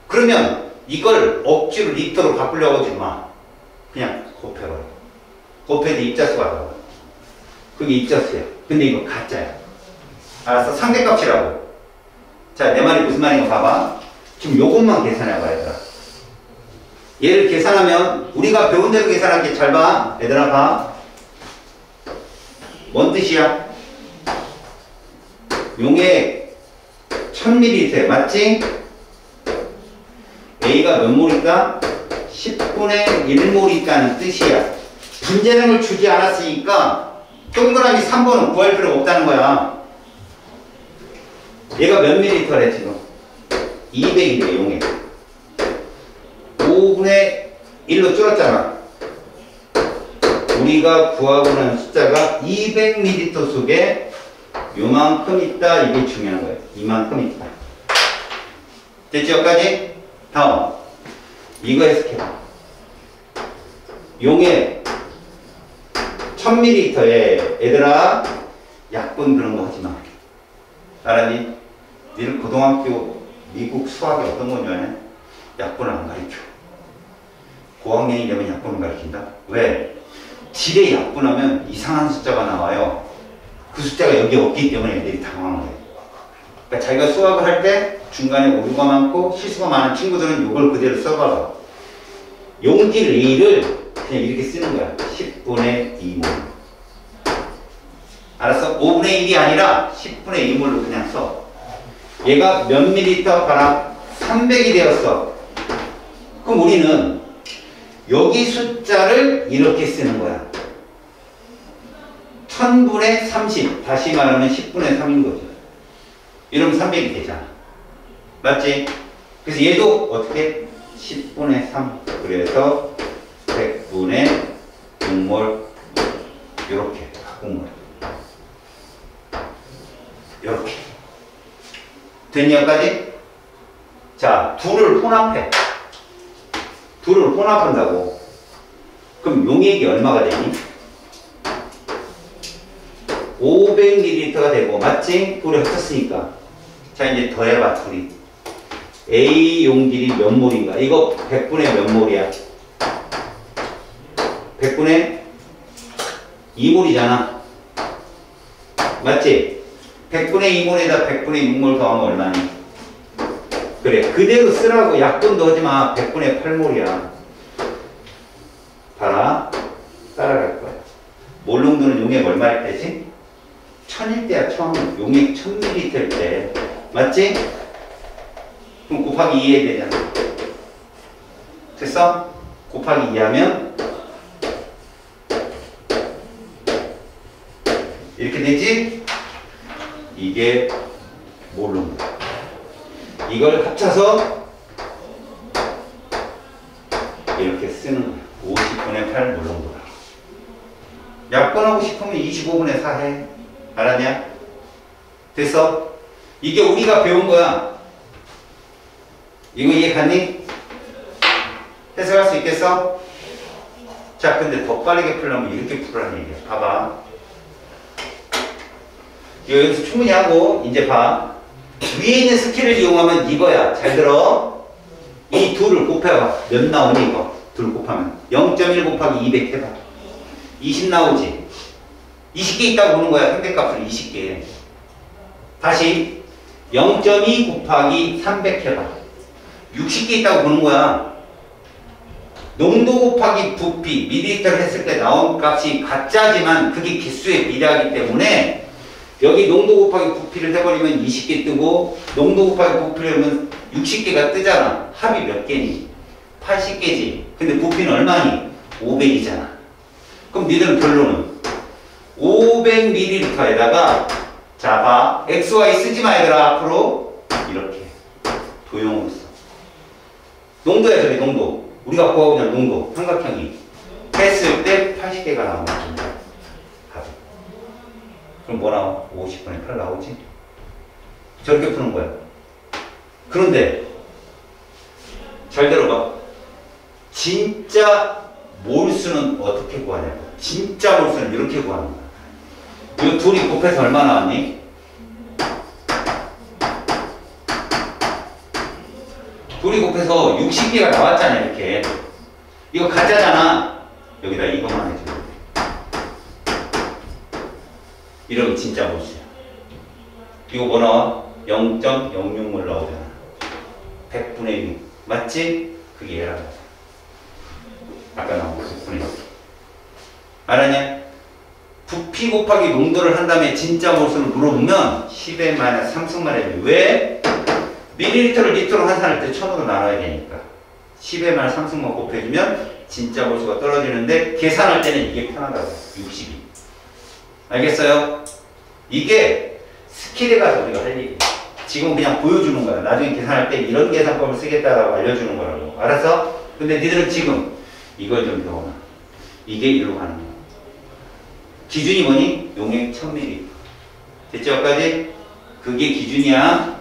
그러면 이걸 억지로 리터로 바꾸려고 하지 마. 그냥 곱해버려. 곱해도 입자수가 나와. 그게 입자수야. 근데 이거 가짜야. 알았어? 상대값이라고. 자, 내 말이 무슨 말인가 봐봐. 지금 요것만 계산해봐, 얘들아. 얘를 계산하면 우리가 배운 대로 계산할게. 잘 봐. 얘들아 봐. 뭔 뜻이야? 용액 1000ml 맞지? A가 몇 몰일까? 10분의 1몰 있다는 뜻이야. 분자량을 주지 않았으니까 동그라미 3번은 구할 필요가 없다는 거야. 얘가 몇 밀리터래 지금? 200이래 용액. 5분의 1로 줄었잖아. 우리가 구하고 난 숫자가 200ml 속에 요만큼 있다. 이게 중요한 거예요. 이만큼 있다. 됐죠? 여기까지? 다음. 이거 해석해봐. 용액 1000ml에 얘들아 약분 그런 거 하지 마. 알았니? 니는 고등학교 미국 수학이 어떤 거냐면 약분을 안 가르쳐. 고학년이 되면 약분을 가르친다? 왜? 질에 약분하면 이상한 숫자가 나와요. 그 숫자가 여기 없기 때문에 애들이 당황을 해요. 그러니까 자기가 수학을 할 때 중간에 오류가 많고 실수가 많은 친구들은 이걸 그대로 써봐봐. 용질 A를 그냥 이렇게 쓰는 거야. 10분의 2몰. 알았어? 5분의 1이 아니라 10분의 2몰로 그냥 써. 얘가 몇 밀리터 바람? 300이 되었어. 그럼 우리는 여기 숫자를 이렇게 쓰는 거야. 1000분의 30. 다시 말하면 10분의 3인 거죠. 이러면 300이 되잖아. 맞지? 그래서 얘도 어떻게? 10분의 3. 그래서 100분의 6몰. 요렇게. 각국몰. 요렇게. 됐니 여기까지? 자, 둘을 혼합해. 둘을 혼합한다고. 그럼 용액이 얼마가 되니? 500ml가 되고, 맞지? 둘이 합쳤으니까. 자, 이제 더해봐, 둘이. A 용질이 몇 몰인가? 이거 100분의 몇 몰이야? 100분의 2몰이잖아. 맞지? 100분의 2몰에다 100분의 6몰 더하면 얼마니? 그래, 그대로 쓰라고. 약분도 하지 마. 100분의 8몰이야. 봐라. 따라갈 거야. 몰 농도는 용액 얼마일 때지? 1000일 때야, 1000. 용액 1000ml일 때. 맞지? 그럼 곱하기 2 해야 되잖아. 됐어? 곱하기 2 하면 이렇게 되지? 이게 몰룸. 이걸 합쳐서 이렇게 쓰는 거야. 50분의 8 몰룸보다. 약분하고 싶으면 25분의 4 해. 알았냐? 됐어? 이게 우리가 배운 거야. 이거 이해 갔니? 해석할 수 있겠어? 자, 근데 더 빠르게 풀려면 이렇게 풀라는 얘기야. 봐봐. 이거 여기서 충분히 하고, 이제 봐. 위에 있는 스킬을 이용하면 이거야. 잘 들어. 이 둘을 곱해봐. 몇 나오니, 이거? 둘 곱하면. 0.1 곱하기 200 해봐. 20 나오지? 20개 있다고 보는 거야. 현대값을 20개. 다시 0.2 곱하기 300 해봐. 60개 있다고 보는 거야. 농도 곱하기 부피, 밀리리터를 했을 때 나온 값이 가짜지만 그게 기수에 비례하기 때문에 여기 농도 곱하기 부피를 해버리면 20개 뜨고 농도 곱하기 부피를 하면 60개가 뜨잖아. 합이 몇 개니? 80개지. 근데 부피는 얼마니? 500이잖아. 그럼 니들은 결론은 500ml에다가 자 봐. XY 쓰지 마 얘들아. 앞으로 이렇게 도형으로 써. 농도야 저기 농도. 우리가 구하고자 하는 농도. 삼각형이 했을 때 80개가 나오는 거야. 그럼 뭐 나와? 50분의 8 나오지? 저렇게 푸는 거야. 그런데 잘 들어봐. 진짜 몰수는 어떻게 구하냐고. 진짜 몰수는 이렇게 구하는 거야. 이 둘이 곱해서 얼마 나왔니? 둘이 곱해서 60개가 나왔잖아. 이렇게. 이거 가짜잖아. 여기다 이것만 해줘. 이러면 진짜 몰수야. 이거 뭐 나와? 0.06몰 나오잖아. 100분의 6 맞지? 그게 얘라고. 아까 나온 100분의 6 알았냐? 부피 곱하기 농도를 한 다음에 진짜 몰수를 물어보면 10의 마이너스 3승만 해줘. 왜? 밀리리터를 리터로 환산할 때 1000으로 나눠야 되니까 10의 마이너스 3승만 곱해주면 진짜 몰수가 떨어지는데 계산할 때는 이게 편하다고. 62 알겠어요? 이게 스킬에 가서 우리가 할 얘기야. 지금 그냥 보여주는 거야. 나중에 계산할 때 이런 계산법을 쓰겠다라고 알려주는 거라고. 알았어? 근데 니들은 지금 이걸 좀 배워놔. 이게 일로 가는 거야. 기준이 뭐니? 용액 1000ml. 됐죠? 여기까지? 그게 기준이야.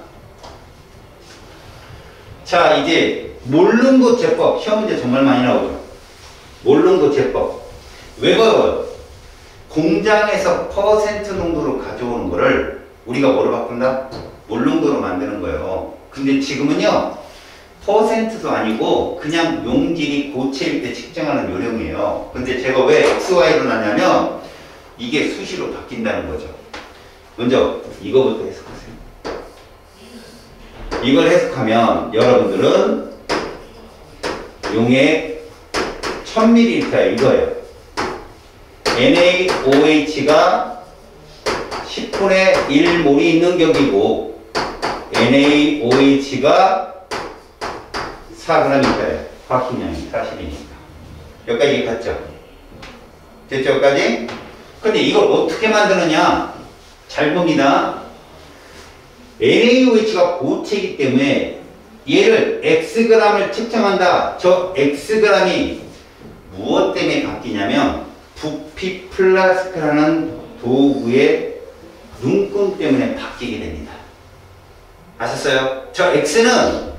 자, 이제 몰룸도 제법. 시험 문제 정말 많이 나오죠. 몰룸도 제법. 왜 걸어요? 공장에서 퍼센트 농도로 가져오는 거를 우리가 뭐로 바꾼다? 몰농도로 만드는 거예요. 근데 지금은요, 퍼센트도 아니고 그냥 용질이 고체일 때 측정하는 요령이에요. 근데 제가 왜 XY로 놨냐면 이게 수시로 바뀐다는 거죠. 먼저 이거부터 해석하세요. 이걸 해석하면 여러분들은 용액 1000ml야 이거예요. NaOH가 10분의 1몰이 있는 격이고 NaOH가 4g이니까요. 화학식량이 40이니까. 여기까지 갔죠? 됐죠? 여기까지? 근데 이걸 어떻게 만드느냐? 잘 봅니다. NaOH가 고체이기 때문에 얘를 Xg을 측정한다. 저 Xg이 무엇 때문에 바뀌냐면 부피 플라스크라는 도구의 눈금 때문에 바뀌게 됩니다. 아셨어요? 저 X는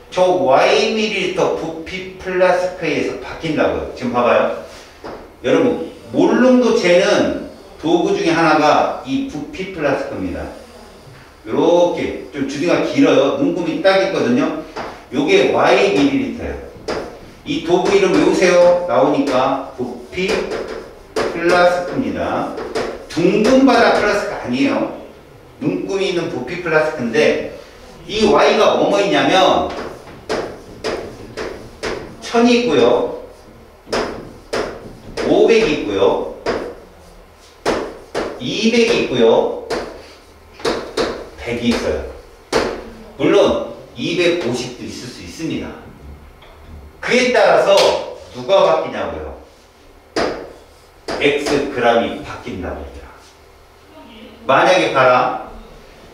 저 Yml 부피 플라스크에 의해서 바뀐다고요. 지금 봐봐요. 여러분, 몰룸도 쟤는 도구 중에 하나가 이 부피 플라스크입니다. 이렇게 좀 주둥이가 길어요. 눈금이 딱 있거든요. 요게 Yml예요. 이 도구 이름 외우세요. 나오니까 부피 플라스크입니다. 둥근 바다 플라스크 아니에요. 눈금이 있는 부피 플라스크인데 이 Y가 뭐뭐 있냐면 1000이 있고요. 500이 있고요. 200이 있고요. 100이 있어요. 물론 250도 있을 수 있습니다. 그에 따라서 누가 바뀌냐고요? X g이 바뀐다고 얘기야. 만약에 봐라.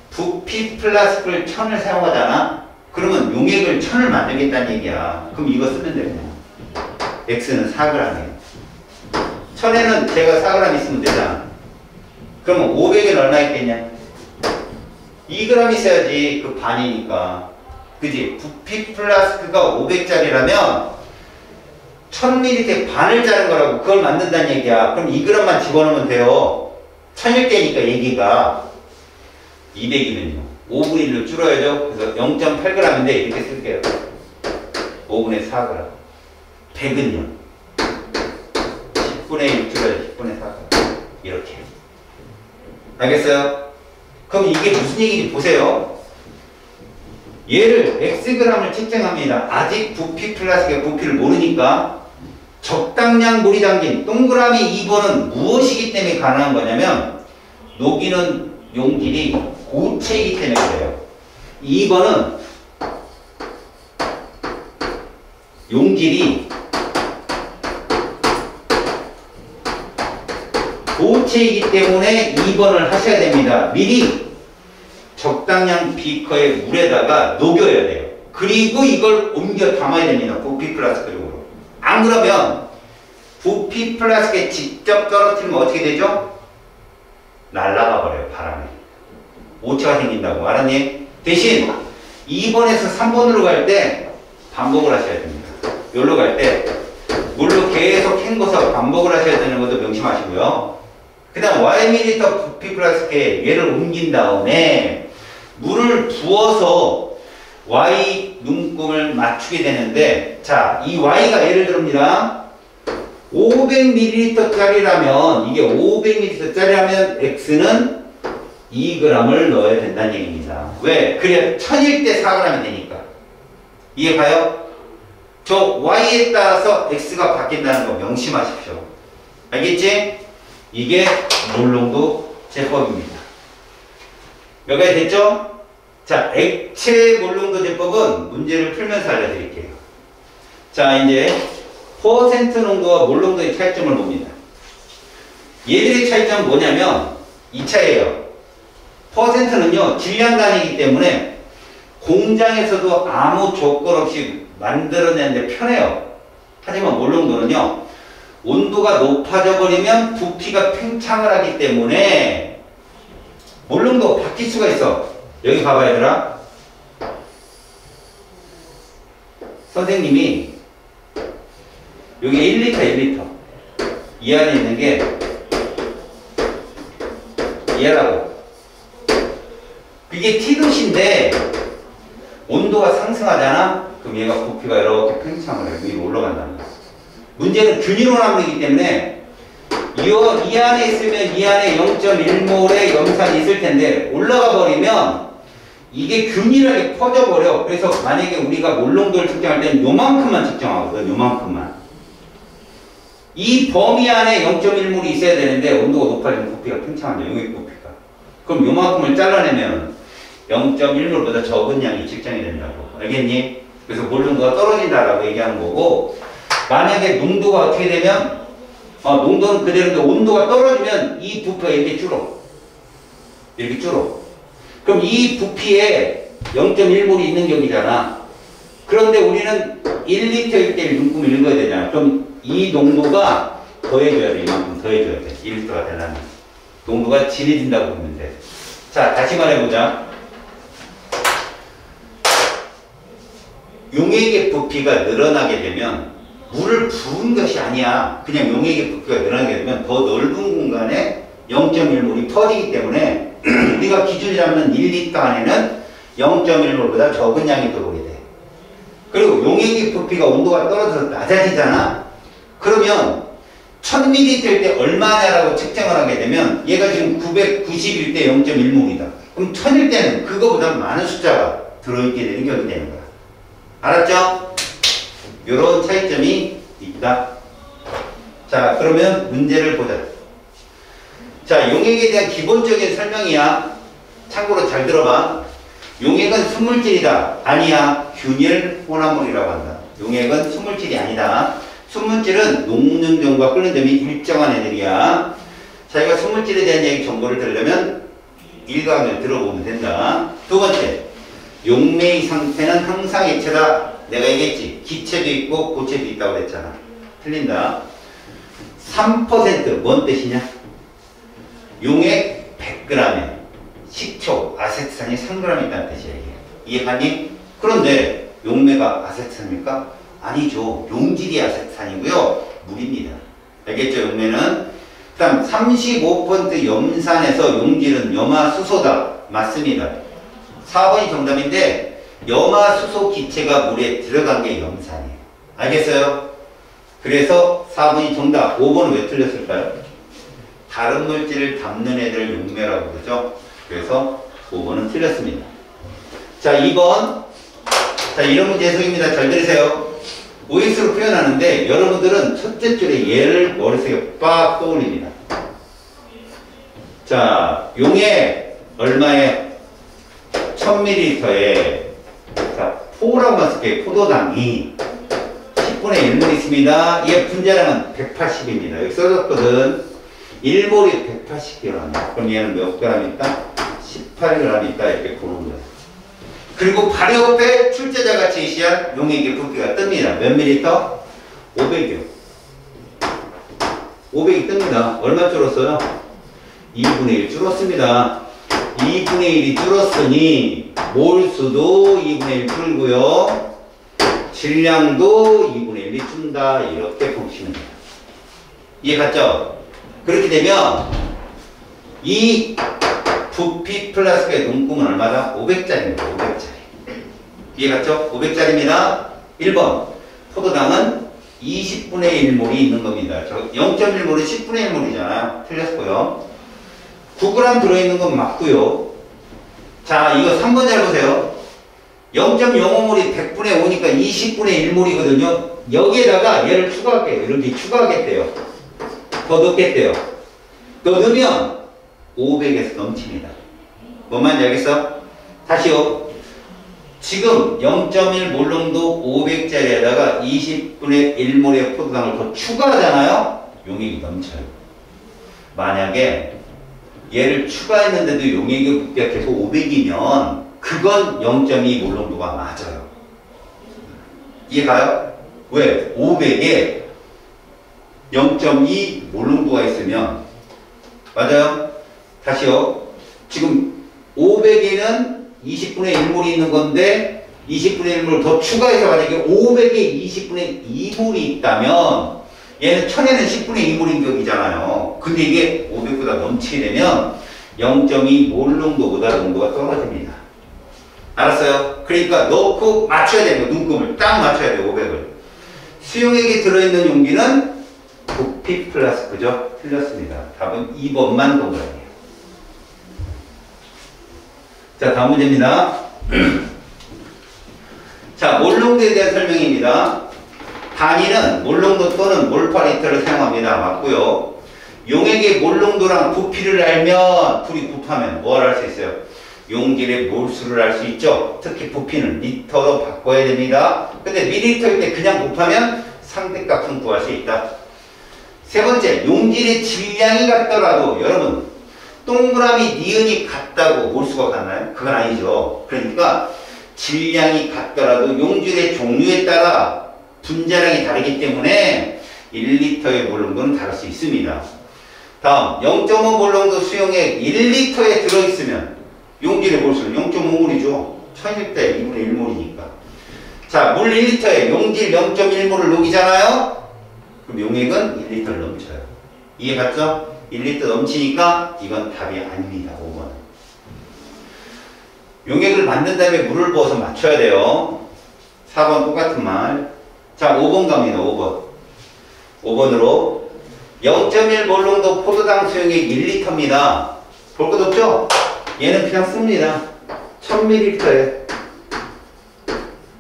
부피 플라스크를 1000을 사용하잖아? 그러면 용액을 1000을 만들겠다는 얘기야. 그럼 이거 쓰면 되겠네. X는 4g이에요. 1000에는 제가 4g 있으면 되잖아. 그러면 500에는 얼마 있겠냐? 2g 있어야지. 그 반이니까. 그지? 부피 플라스크가 500짜리라면 1000ml에 반을 자른 거라고 그걸 만든다는 얘기야. 그럼 2g만 집어넣으면 돼요. 1000일 때니까 얘기가 200이면요. 5분의 1로 줄어야죠. 그래서 0.8g인데 이렇게 쓸게요. 5분의 4g. 100은요. 10분의 1 줄여야죠. 10분의 4g. 이렇게. 알겠어요? 그럼 이게 무슨 얘기인지 보세요. 얘를 Xg을 측정합니다. 아직 부피 플라스크의 부피를 모르니까 적당량 물이 담긴 동그라미 2번은 무엇이기 때문에 가능한 거냐면 녹이는 용질이 고체이기 때문에 그래요. 2번은 용질이 고체이기 때문에 2번을 하셔야 됩니다. 미리 적당량 비커의 물에다가 녹여야 돼요. 그리고 이걸 옮겨 담아야 됩니다. 부피 플라스크 쪽으로. 안 그러면 부피 플라스크에 직접 떨어뜨리면 어떻게 되죠? 날아가 버려요. 바람에. 오차가 생긴다고. 알았니? 대신 2번에서 3번으로 갈 때 반복을 하셔야 됩니다. 여기로 갈 때 물로 계속 헹궈서 반복을 하셔야 되는 것도 명심하시고요. 그 다음 Yml 부피 플라스크에 얘를 옮긴 다음에 물을 부어서 Y 눈금을 맞추게 되는데, 자, 이 Y가 예를 들입니다. 500ml짜리라면, 이게 500ml짜리라면 X는 2g을 넣어야 된다는 얘기입니다. 왜? 그래야 1000일 때 4g이 되니까. 이해 가요? 저 Y에 따라서 X가 바뀐다는 거 명심하십시오. 알겠지? 이게 몰농도 제법입니다. 몇 가지 됐죠? 자, 액체 몰농도 제법은 문제를 풀면서 알려드릴게요. 자, 이제 퍼센트 농도와 몰농도의 차이점을 봅니다. 얘들의 차이점은 뭐냐면 이 차이에요. 퍼센트는요, 질량 단위이기 때문에 공장에서도 아무 조건 없이 만들어내는데 편해요. 하지만 몰농도는요, 온도가 높아져 버리면 부피가 팽창을 하기 때문에 몰농도 바뀔 수가 있어. 여기 봐봐 얘들아. 선생님이 여기 1리터 1리터 이 안에 있는 게 얘라고. 이게 T도시인데 온도가 상승하잖아? 그럼 얘가 부피가 이렇게 팽창을 해요. 위로 올라간다는 거야. 문제는 균일온화물이기 때문에 이 안에 있으면 이 안에 0.1몰의 염산이 있을 텐데 올라가 버리면 이게 균일하게 퍼져버려. 그래서 만약에 우리가 몰농도를 측정할 때는 요만큼만 측정하거든. 요만큼만. 이 범위 안에 0.1몰이 있어야 되는데 온도가 높아지면 부피가 팽창한다. 용액 부피가. 그럼 요만큼을 잘라내면 0.1몰보다 적은 양이 측정이 된다고. 알겠니? 그래서 몰농도가 떨어진다라고 얘기하는 거고, 만약에 농도가 어떻게 되면 농도는 그대로인데 온도가 떨어지면 이 부피가 이렇게 줄어. 이렇게 줄어. 그럼 이 부피에 0.1몰이 있는 격이잖아. 그런데 우리는 1리터일 때 눈금을 읽어야 되잖아. 그럼 이 농도가 더해줘야 돼. 이만큼 더해줘야 돼. 1리터가 되려면. 농도가 진해진다고 보면 돼. 자, 다시 말해보자. 용액의 부피가 늘어나게 되면 물을 부은 것이 아니야. 그냥 용액의 부피가 늘어나게 되면 더 넓은 공간에 0.1몰이 퍼지기 때문에 우리가 기준이 잡는 1리터 안에는 0.1몰보다 적은 양이 들어오게 돼. 그리고 용액의 부피가 온도가 떨어져서 낮아지잖아. 그러면 1000ml일 때 얼마냐라고 측정을 하게 되면 얘가 지금 991 때 0.1몰이다. 그럼 1000일 때는 그거보다 많은 숫자가 들어있게 되는 격이 되는 거야. 알았죠? 이런 차이점이 있다. 자, 그러면 문제를 보자. 자, 용액에 대한 기본적인 설명이야. 참고로 잘 들어봐. 용액은 순물질이다. 아니야. 균일 혼합물이라고 한다. 용액은 순물질이 아니다. 순물질은 녹는 점과 끓는 점이 일정한 애들이야. 자기가 순물질에 대한 얘기 정보를 들으려면 1강을 들어보면 된다. 두 번째, 용매의 상태는 항상 액체다. 내가 얘기했지. 기체도 있고 고체도 있다고 그랬잖아. 틀린다. 3% 뭔 뜻이냐? 용액 100g에 식초, 아세트산이 3g 있다는 뜻이야. 이게. 이해하니? 그런데 용매가 아세트산입니까? 아니죠. 용질이 아세트산이고요. 물입니다. 알겠죠? 용매는. 그 다음 35% 염산에서 용질은 염화수소다. 맞습니다. 4번이 정답인데 염화수소 기체가 물에 들어간 게 염산이에요. 알겠어요? 그래서 4번이 정답. 5번은 왜 틀렸을까요? 다른 물질을 담는 애들 용매라고 그러죠. 그래서 5번은 틀렸습니다. 자, 2번. 자, 이런 문제 해석입니다. 잘 들으세요. OX로 표현하는데 여러분들은 첫째 줄에 얘를 머릿속에 빡 떠올립니다. 자, 용액 얼마에? 1000ml에 자, 포라고만 쓸게요. 포도당이 10분의 1몰 있습니다. 이게 분자량은 180입니다. 여기 써졌거든. 1몰이 180g. 그럼 얘는 몇 g 있다? 18g 있다. 이렇게 보는 거예요. 그리고 바로 옆에 출제자가 제시한 용액의 부피가 뜹니다. 몇 밀리터? 500이요. 500이 뜹니다. 얼마 줄었어요? 2분의 1 줄었습니다. 2분의 1이 줄었으니 몰수도 2분의 1 줄고요. 질량도 2분의 1이 준다. 이렇게 보시면 돼요. 이해 갔죠? 그렇게 되면 이 부피 플라스크의 눈금은 얼마다? 500짜리입니다. 500짜리. 이해 갔죠? 500짜리입니다. 1번. 포도당은 20분의 1몰이 있는 겁니다. 0.1몰은 10분의 1몰이잖아요. 틀렸고요. 9g 들어있는 건 맞고요. 자, 이거 3번 잘 보세요. 0.05몰이 100분의 5니까 20분의 1몰이거든요. 여기에다가 얘를 추가할게요. 이렇게 추가하겠대요. 더 넣겠대요. 더 넣으면 500에서 넘칩니다. 뭔 말인지 알겠어? 다시요. 지금 0.1몰 농도 500짜리에다가 20분의 1몰의 포도당을 더 추가하잖아요. 용액이 넘쳐요. 만약에 얘를 추가했는데도 용액의 부피가 계속 500이면 그건 0.2몰 농도가 맞아요. 이해가요? 왜? 500에 0.2몰 농도가 있으면 맞아요? 다시요. 지금 500에는 20분의 1몰이 있는 건데 20분의 1몰 더 추가해서 만약에 500에 20분의 2몰이 있다면 얘는 1000에는 10분의 2몰인 격이잖아요. 근데 이게 500보다 넘치게 되면 0.2몰 농도보다 농도가 떨어집니다. 알았어요? 그러니까 넣고 맞춰야 돼요. 눈금을 딱 맞춰야 돼요. 500을. 수용액이 들어있는 용기는 부피 플라스크죠. 틀렸습니다. 답은 2번만 동그라미예요. 자, 다음 문제입니다. 자, 몰농도에 대한 설명입니다. 단위는 몰농도 또는 몰파리터를 사용합니다. 맞고요. 용액의 몰농도랑 부피를 알면 둘이 곱하면 뭘 할 수 있어요? 용질의 몰수를 알 수 있죠. 특히 부피는 리터로 바꿔야 됩니다. 근데 밀리터일 때 그냥 곱하면 상대값은 구할 수 있다. 세 번째, 용질의 질량이 같더라도 여러분 동그라미 니은이 같다고 몰수가 같나요? 그건 아니죠. 그러니까 질량이 같더라도 용질의 종류에 따라 분자량이 다르기 때문에 1리터의 몰농도는 다를 수 있습니다. 다음 0.5 몰농도 수용액 1리터에 들어있으면 용질의 몰수는 0.5몰이죠. 1000일 때 2분의 1몰이니까. 자, 물 1리터에 용질 0.1몰을 녹이잖아요. 그럼 용액은 1리터를 넘쳐요. 이해갔죠? 1리터 넘치니까 이건 답이 아닙니다. 5번. 용액을 만든 다음에 물을 부어서 맞춰야 돼요. 4번 똑같은 말. 자, 5번 갑니다. 5번. 5번으로 0.1 몰농도 포도당 수용액 1리터입니다. 볼 것 없죠? 얘는 그냥 씁니다. 1000ml에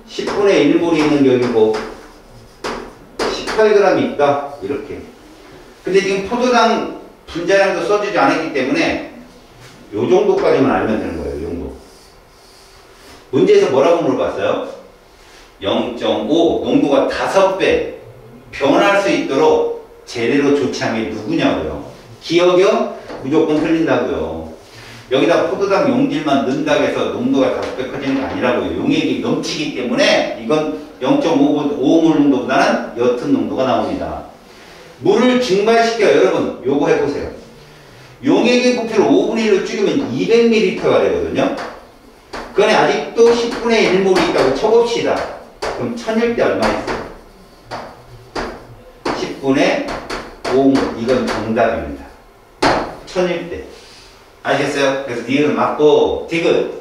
10분의 1몰이 있는 격이고 18g 있다. 이렇게. 근데 지금 포도당 분자량도 써주지 않았기 때문에 요 정도까지만 알면 되는 거예요. 요 정도. 문제에서 뭐라고 물어봤어요? 0.5 농도가 5배 변할 수 있도록 제대로 조치한 게 누구냐고요. 기억이요? 무조건 틀린다고요. 여기다 포도당 용질만 넣는다고 해서 농도가 5배 커지는 게 아니라고요. 용액이 넘치기 때문에 이건 0.5몰 농도보다는 옅은 농도가 나옵니다. 물을 증발시켜요. 여러분 요거 해보세요. 용액의 부피를 5분의 1로 줄이면 200ml가 되거든요. 그건에 아직도 10분의 1몰이 있다고 쳐봅시다. 그럼 1000일 때 얼마 있어요? 10분의 5몰. 이건 정답입니다. 1000일 때. 아시겠어요? 그래서 니은 맞고 디귿.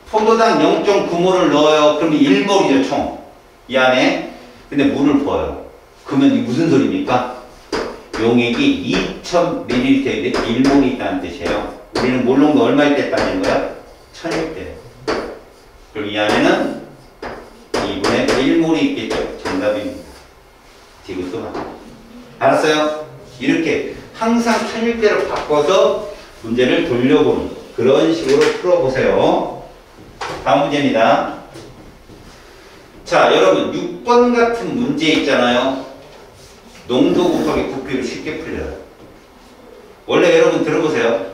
포도당 0.9몰을 넣어요. 그러면 1몰이죠 총. 이 안에. 근데 물을 부어요. 그러면 이게 무슨 소리입니까? 용액이 2000ml인데 1몰이 있다는 뜻이에요. 우리는 몰농도 얼마일 때 따지는 거야? 1000일 때. 그럼 이 안에는 2분의 1몰이 있겠죠. 정답입니다. 디귿도 맞고. 알았어요? 이렇게 항상 1000일대로 바꿔서 문제를 돌려보는 그런 식으로 풀어보세요. 다음 문제입니다. 자, 여러분 6번 같은 문제 있잖아요. 농도 곱하기 부피로 쉽게 풀려요. 원래 여러분 들어보세요.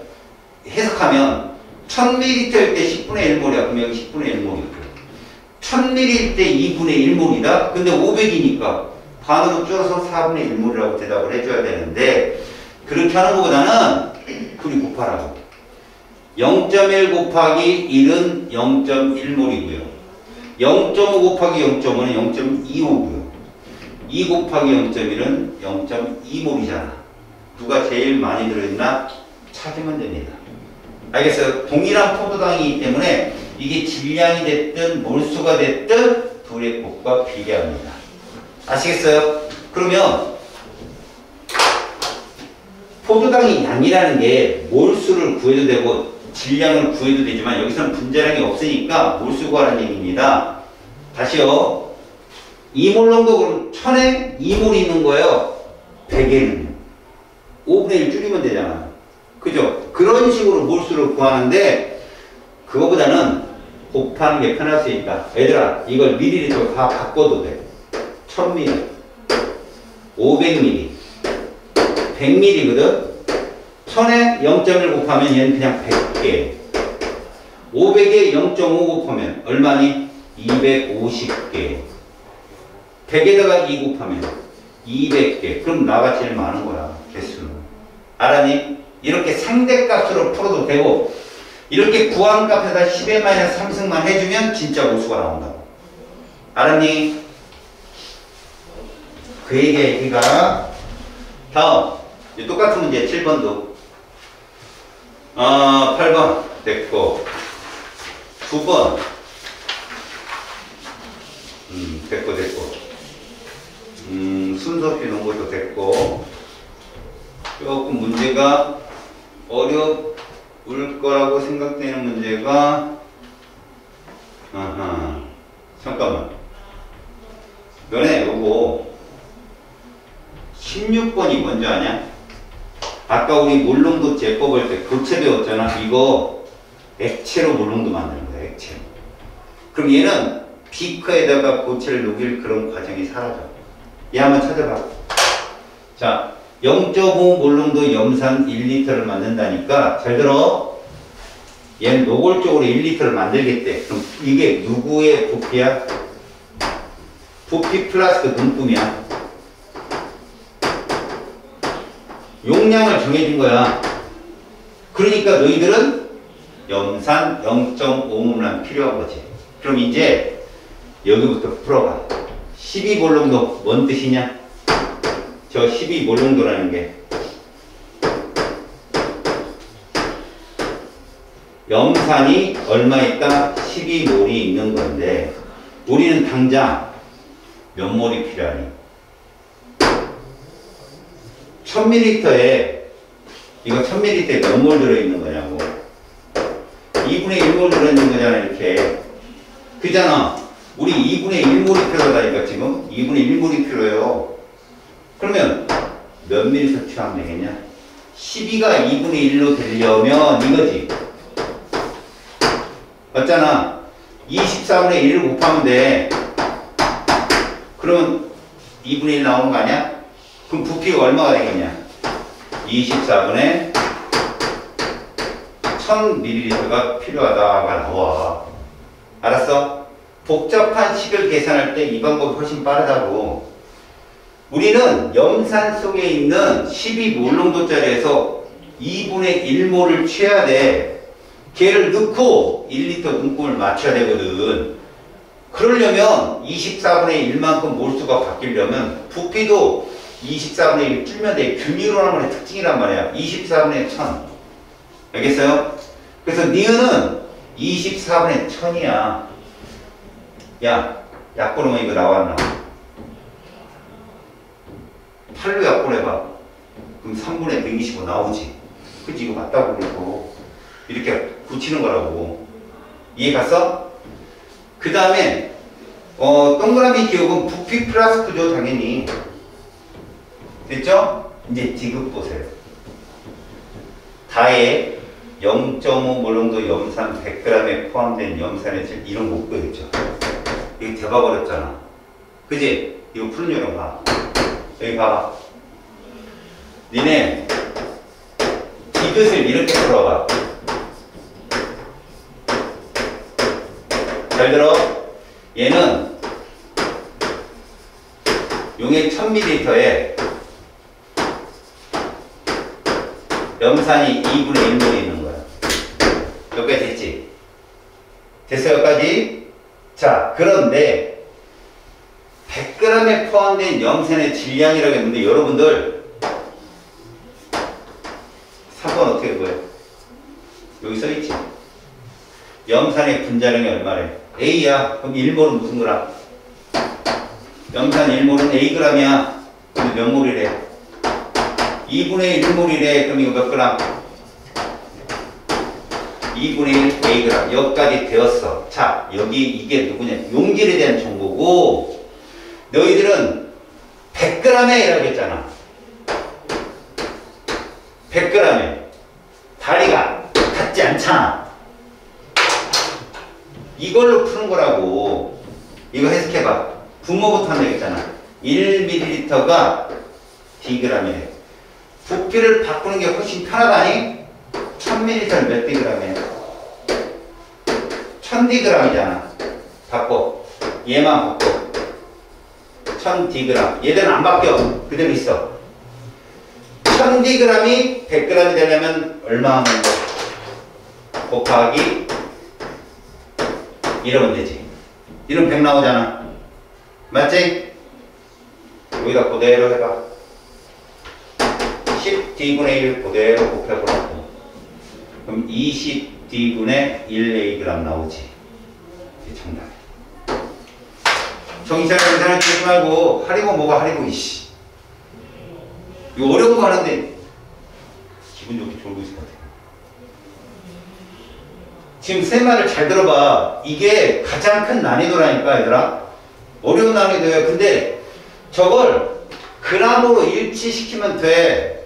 해석하면 1000ml일 때 10분의 1몰이야. 그럼 여기 10분의 1몰이고 1000ml일 때 2분의 1몰이다. 근데 500이니까 반으로 줄여서 4분의 1몰이라고 대답을 해줘야 되는데 그렇게 하는 것보다는 둘이 곱하라고. 0.1 곱하기 1은 0.1몰이고요. 0.5 곱하기 0.5는 0.25고요. 2 곱하기 0.1은 0.2몰이잖아. 누가 제일 많이 들어있나 찾으면 됩니다. 알겠어요? 동일한 포도당이기 때문에 이게 질량이 됐든 몰수가 됐든 둘의 곱과 비례합니다. 아시겠어요? 그러면 포도당의 양이라는 게 몰수를 구해도 되고 질량을 구해도 되지만 여기서는 분자량이 없으니까 몰수 구하라는 얘기입니다. 다시요. 2몰 농도 그럼 1000에 2몰이 있는 거예요. 100에는 5분의 1 줄이면 되잖아. 그죠? 그런 식으로 몰수를 구하는데 그거보다는 곱하는 게 편할 수 있다. 얘들아 이걸 미리리터로 다 바꿔도 돼. 1000ml 500ml 100ml거든. 1000에 0.1 곱하면 얘는 그냥 100개. 500에 0.5 곱하면 얼마니? 250개. 100에다가 2 곱하면 200개. 그럼 나가 제일 많은 거야. 개수는. 알았니? 이렇게 상대값으로 풀어도 되고 이렇게 구한 값에다 10의 마이너스 3승만 해주면 진짜 몰수가 나온다고. 알았니? 그 얘기가 다음 똑같은 문제 7번도 8번 됐고 9번 됐고 순서 없이 놓은 것도 됐고 조금 문제가 어려울 거라고 생각되는 문제가 잠깐만 너네 요거 16번이 뭔지 아냐? 아까 우리 몰농도 제법 할 때 교체 배웠잖아. 이거 액체로 몰농도 만드는 거야. 액체로. 그럼 얘는 비커에다가 고체를 녹일 그런 과정이 사라져. 얘 한번 찾아봐. 자, 0.5 몰농도 염산 1리터를 만든다니까 잘 들어. 얘는 노골적으로 1리터를 만들겠대. 그럼 이게 누구의 부피야? 부피 플러스 그 눈금이야. 용량을 정해준 거야. 그러니까 너희들은 염산 0.5몰만 필요한 거지. 그럼 이제 여기부터 풀어봐. 12몰농도 뭔 뜻이냐? 저 12몰농도라는 게 염산이 얼마 있다? 12몰이 있는 건데 우리는 당장 몇 몰이 필요하니? 1000ml에 이거 1000ml에 몇 몰 들어있는 거냐고. 2분의 1몰 들어있는 거잖아. 이렇게 그잖아. 우리 2분의 1몰이 필요하다니까. 지금 2분의 1몰이 필요해요. 그러면 몇 밀리 섭취하면 되겠냐? 12가 2분의 1로 되려면 이거지. 맞잖아. 24분의 1을 곱하면 돼. 그러면 2분의 1 나오는 거 아니야? 그럼 부피가 얼마가 되겠냐? 24분의 1000ml가 필요하다가 나와. 알았어? 복잡한 식을 계산할 때 이 방법이 훨씬 빠르다고. 우리는 염산 속에 있는 12몰농도짜리에서 2분의 1몰을 취해야 돼. 걔를 넣고 1리터 눈금을 맞춰야 되거든. 그러려면 24분의 1만큼 몰수가 바뀌려면 부피도 24분의 1 줄면 돼. 균일원의 특징이란 말이야. 24분의 1000. 알겠어요? 그래서 니은은 24분의 1000이야. 야, 약분하면 이거 나왔나? 8로 약분해봐. 그럼 3분의 125 나오지. 그치? 이거 맞다고 그러고. 이렇게 붙이는 거라고. 이해 갔어? 그 다음에, 동그라미 기억은 부피 플라스크죠, 당연히. 됐죠? 이제 디귿 보세요. 다에 0.5몰롱도 염산 100g에 포함된 염산의 질, 이런 거 못 보였죠? 이거 대박 어렵잖아. 그지? 이거 푸는 요령 봐. 여기 봐봐. 니네 디귿을 이렇게 풀어봐. 잘 들어. 얘는 용액 1000ml에 염산이 2분의 1몰이 있는 거야. 여기까지 됐지? 됐어, 여기까지? 자, 그런데 100g에 포함된 염산의 질량이라고 했는데 여러분들 3번 어떻게 구해? 여기 써있지? 염산의 분자량이 얼마래? A야. 그럼 1몰은 무슨 그램? 염산 1몰은 Ag이야. 근데 몇 몰이래? 2분의 1몰이래. 그럼 이거 몇 그램? 2분의 1 Ag. 여기까지 되었어. 자, 여기 이게 누구냐? 용질에 대한 정보고 너희들은 100g에 이라고 했잖아. 100g에 다리가 같지 않잖아. 이걸로 푸는 거라고. 이거 해석해봐. 분모부터 한다 했잖아. 1ml가 dg이래. 부피를 바꾸는 게 훨씬 편하다니? 1000ml는 몇 dg이야? 1000dg이잖아. 바꿔. 얘만 바꿔. 1000dg. 얘들은 안 바뀌어. 그대로 있어. 1000dg이 100g이 되려면 얼마 하면 돼? 곱하기 이러면 되지. 이러면 100 나오잖아. 맞지? 여기다 그대로 해봐. 10d분의 1 그대로 곱해보라고. 그럼 20d분의 1a 나오지. 이게 정답이야. 정의사를 계산을 주지 말고 하리고 뭐가 하리고 이씨. 이거 어려운 거 하는데 기분 좋게 졸고 있을 것 같아. 지금 세 말을 잘 들어봐. 이게 가장 큰 난이도라니까 얘들아. 어려운 난이도야. 근데 저걸 그람으로 일치시키면 돼.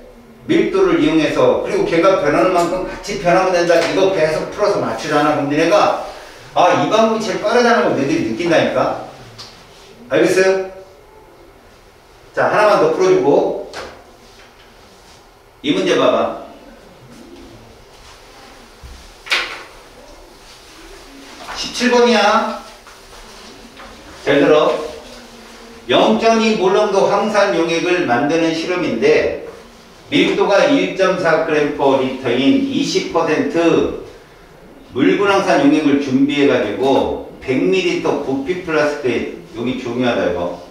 밀도를 이용해서. 그리고 걔가 변하는 만큼 같이 변하면 된다. 이거 계속 풀어서 맞추잖아. 그럼 니네가 아, 이 방법이 제일 빠르다는 걸 너희들이 느낀다니까. 알겠어요? 자, 하나만 더 풀어주고 이 문제 봐봐. 17번이야. 잘 들어. 0.2 몰롱도 황산 용액을 만드는 실험인데 밀도가 1.4g/L인 20% 물분황산 용액을 준비해가지고 100ml 부피 플라스크에 여기 중요하다 이거.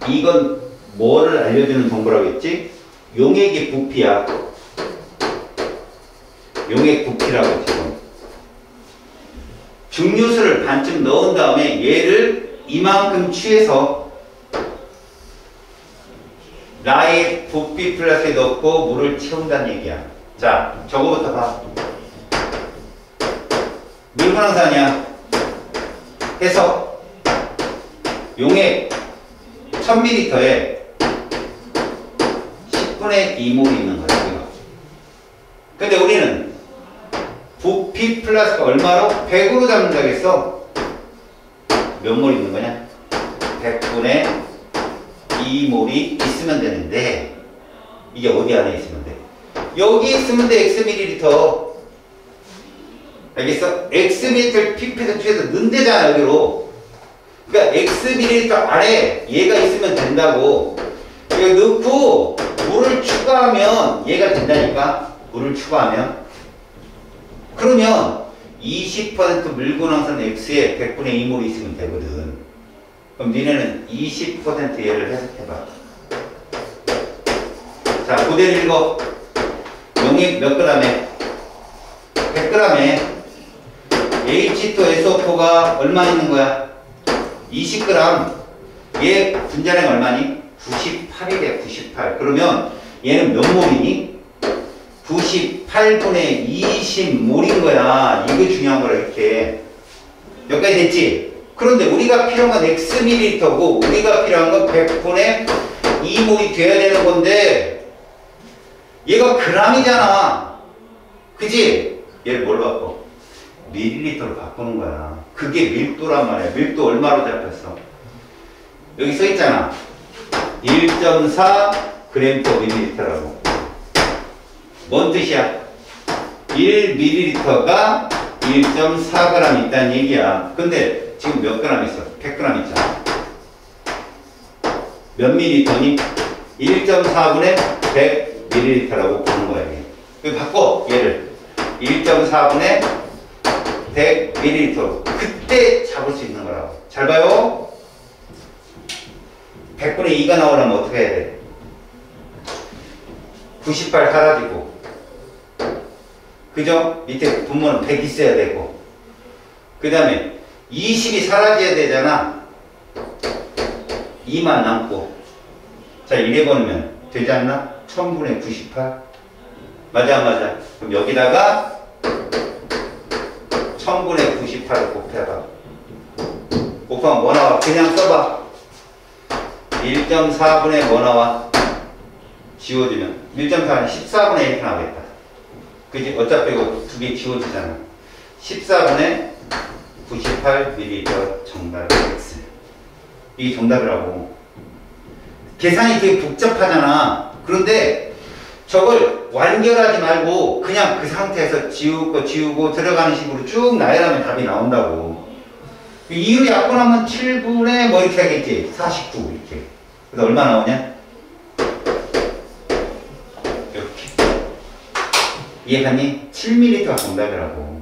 이건 뭐를 알려주는 정보라고 했지? 용액의 부피야. 용액 부피라고 지금. 증류수를 반쯤 넣은 다음에 얘를 이만큼 취해서 나의 부피 플라스에 넣고 물을 채운다는 얘기야. 자, 저거부터 봐. 물분황산이야. 해서 용액 1000ml에 10분의 2몰이 있는 거야. 근데 우리는 부피 P 플러스가 얼마로? 100으로 잡는다겠어. 몇 몰 있는 거냐? 100분의 2몰이 있으면 되는데 이게 어디 안에 있으면 돼? 여기 있으면 돼. X 밀리리터. 알겠어? X 밀리리터 pp에서 뒤에서 넣는대잖아 여기로. 그러니까 X 밀리리터 안에 얘가 있으면 된다고. 이거 넣고 물을 추가하면 얘가 된다니까. 물을 추가하면. 그러면 20% 물구나선 X에 100분의 2몰이 있으면 되거든. 그럼 니네는 20% 얘를 해석해봐. 자, 그대로 읽어. 용액 몇 g에? 100g에 H2SO4가 얼마 있는 거야? 20g. 얘 분자량 얼마니? 98이래, 98. 그러면 얘는 몇 몰이니? 98분의 20몰인 거야. 이거 중요한 거라, 이렇게. 여기까지 됐지? 그런데 우리가 필요한 건 X 밀리리터고, 우리가 필요한 건 100분의 2몰이 돼야 되는 건데, 얘가 g이잖아. 그지? 얘를 뭘로 바꿔? 밀리리터로 바꾸는 거야. 그게 밀도란 말이야. 밀도 얼마로 잡혔어? 여기 써 있잖아. 1.4 g/ml라고. 뭔 뜻이야? 1ml가 1.4g 있다는 얘기야. 근데 지금 몇 g 있어? 100g 있잖아. 몇 ml니? 1.4분의 100ml라고 보는 거야. 이거 바꿔. 얘를 1.4분의 100ml. 그때 잡을 수 있는 거라고. 잘 봐요. 100분의 2가 나오려면 어떻게 해야 돼? 98 사라지고, 그죠? 밑에 분모는 100 있어야 되고, 그 다음에 20이 사라져야 되잖아. 2만 남고. 자, 이래버리면 되지 않나? 1000분의 98. 맞아, 맞아. 그럼 여기다가 1000분의 98을 곱해봐. 곱하면 뭐 나와? 그냥 써봐. 1.4분의 뭐 나와? 지워지면 1.4는 14분의 1 나오겠다. 그지? 어차피 이거 두 개 지워지잖아. 14분의 98ml 정답 X. 이게 정답이라고. 계산이 되게 복잡하잖아. 그런데 저걸 완결하지 말고 그냥 그 상태에서 지우고 들어가는 식으로 쭉 나열하면 답이 나온다고. 2로 약분하면 7분의 뭐 이렇게 하겠지. 49 이렇게. 그래서 얼마 나오냐? 이해갔니? 7ml가 정답이라고.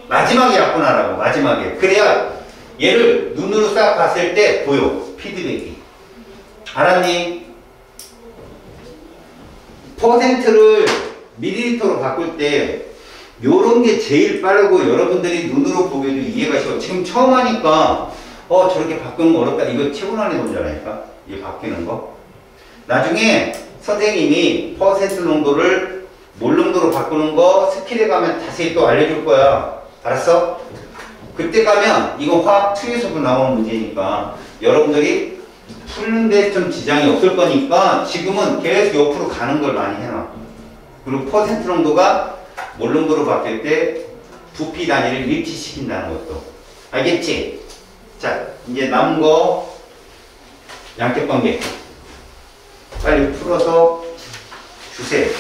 마지막에 약분하라고. 마지막에. 그래야 얘를 눈으로 싹 봤을 때 보여. 피드백이. 알았니? 퍼센트를 밀리리터로 바꿀 때 요런 게 제일 빠르고 여러분들이 눈으로 보기에도 이해가 쉬워. 지금 처음 하니까 저렇게 바꾸는 거 어렵다. 이거 최고난이 문제라니까. 이 바뀌는 거. 나중에 선생님이 퍼센트 농도를 몰 농도로 바꾸는 거 스킬에 가면 자세히 또 알려줄 거야. 알았어? 그때 가면 이거 화학 2에서도 나오는 문제니까 여러분들이 푸는데 좀 지장이 없을 거니까 지금은 계속 옆으로 가는 걸 많이 해놔. 그리고 퍼센트 농도가 몰 농도로 바뀔 때 부피 단위를 일치시킨다는 것도. 알겠지? 자, 이제 남은 거 양격 관계 빨리 풀어서 주세요.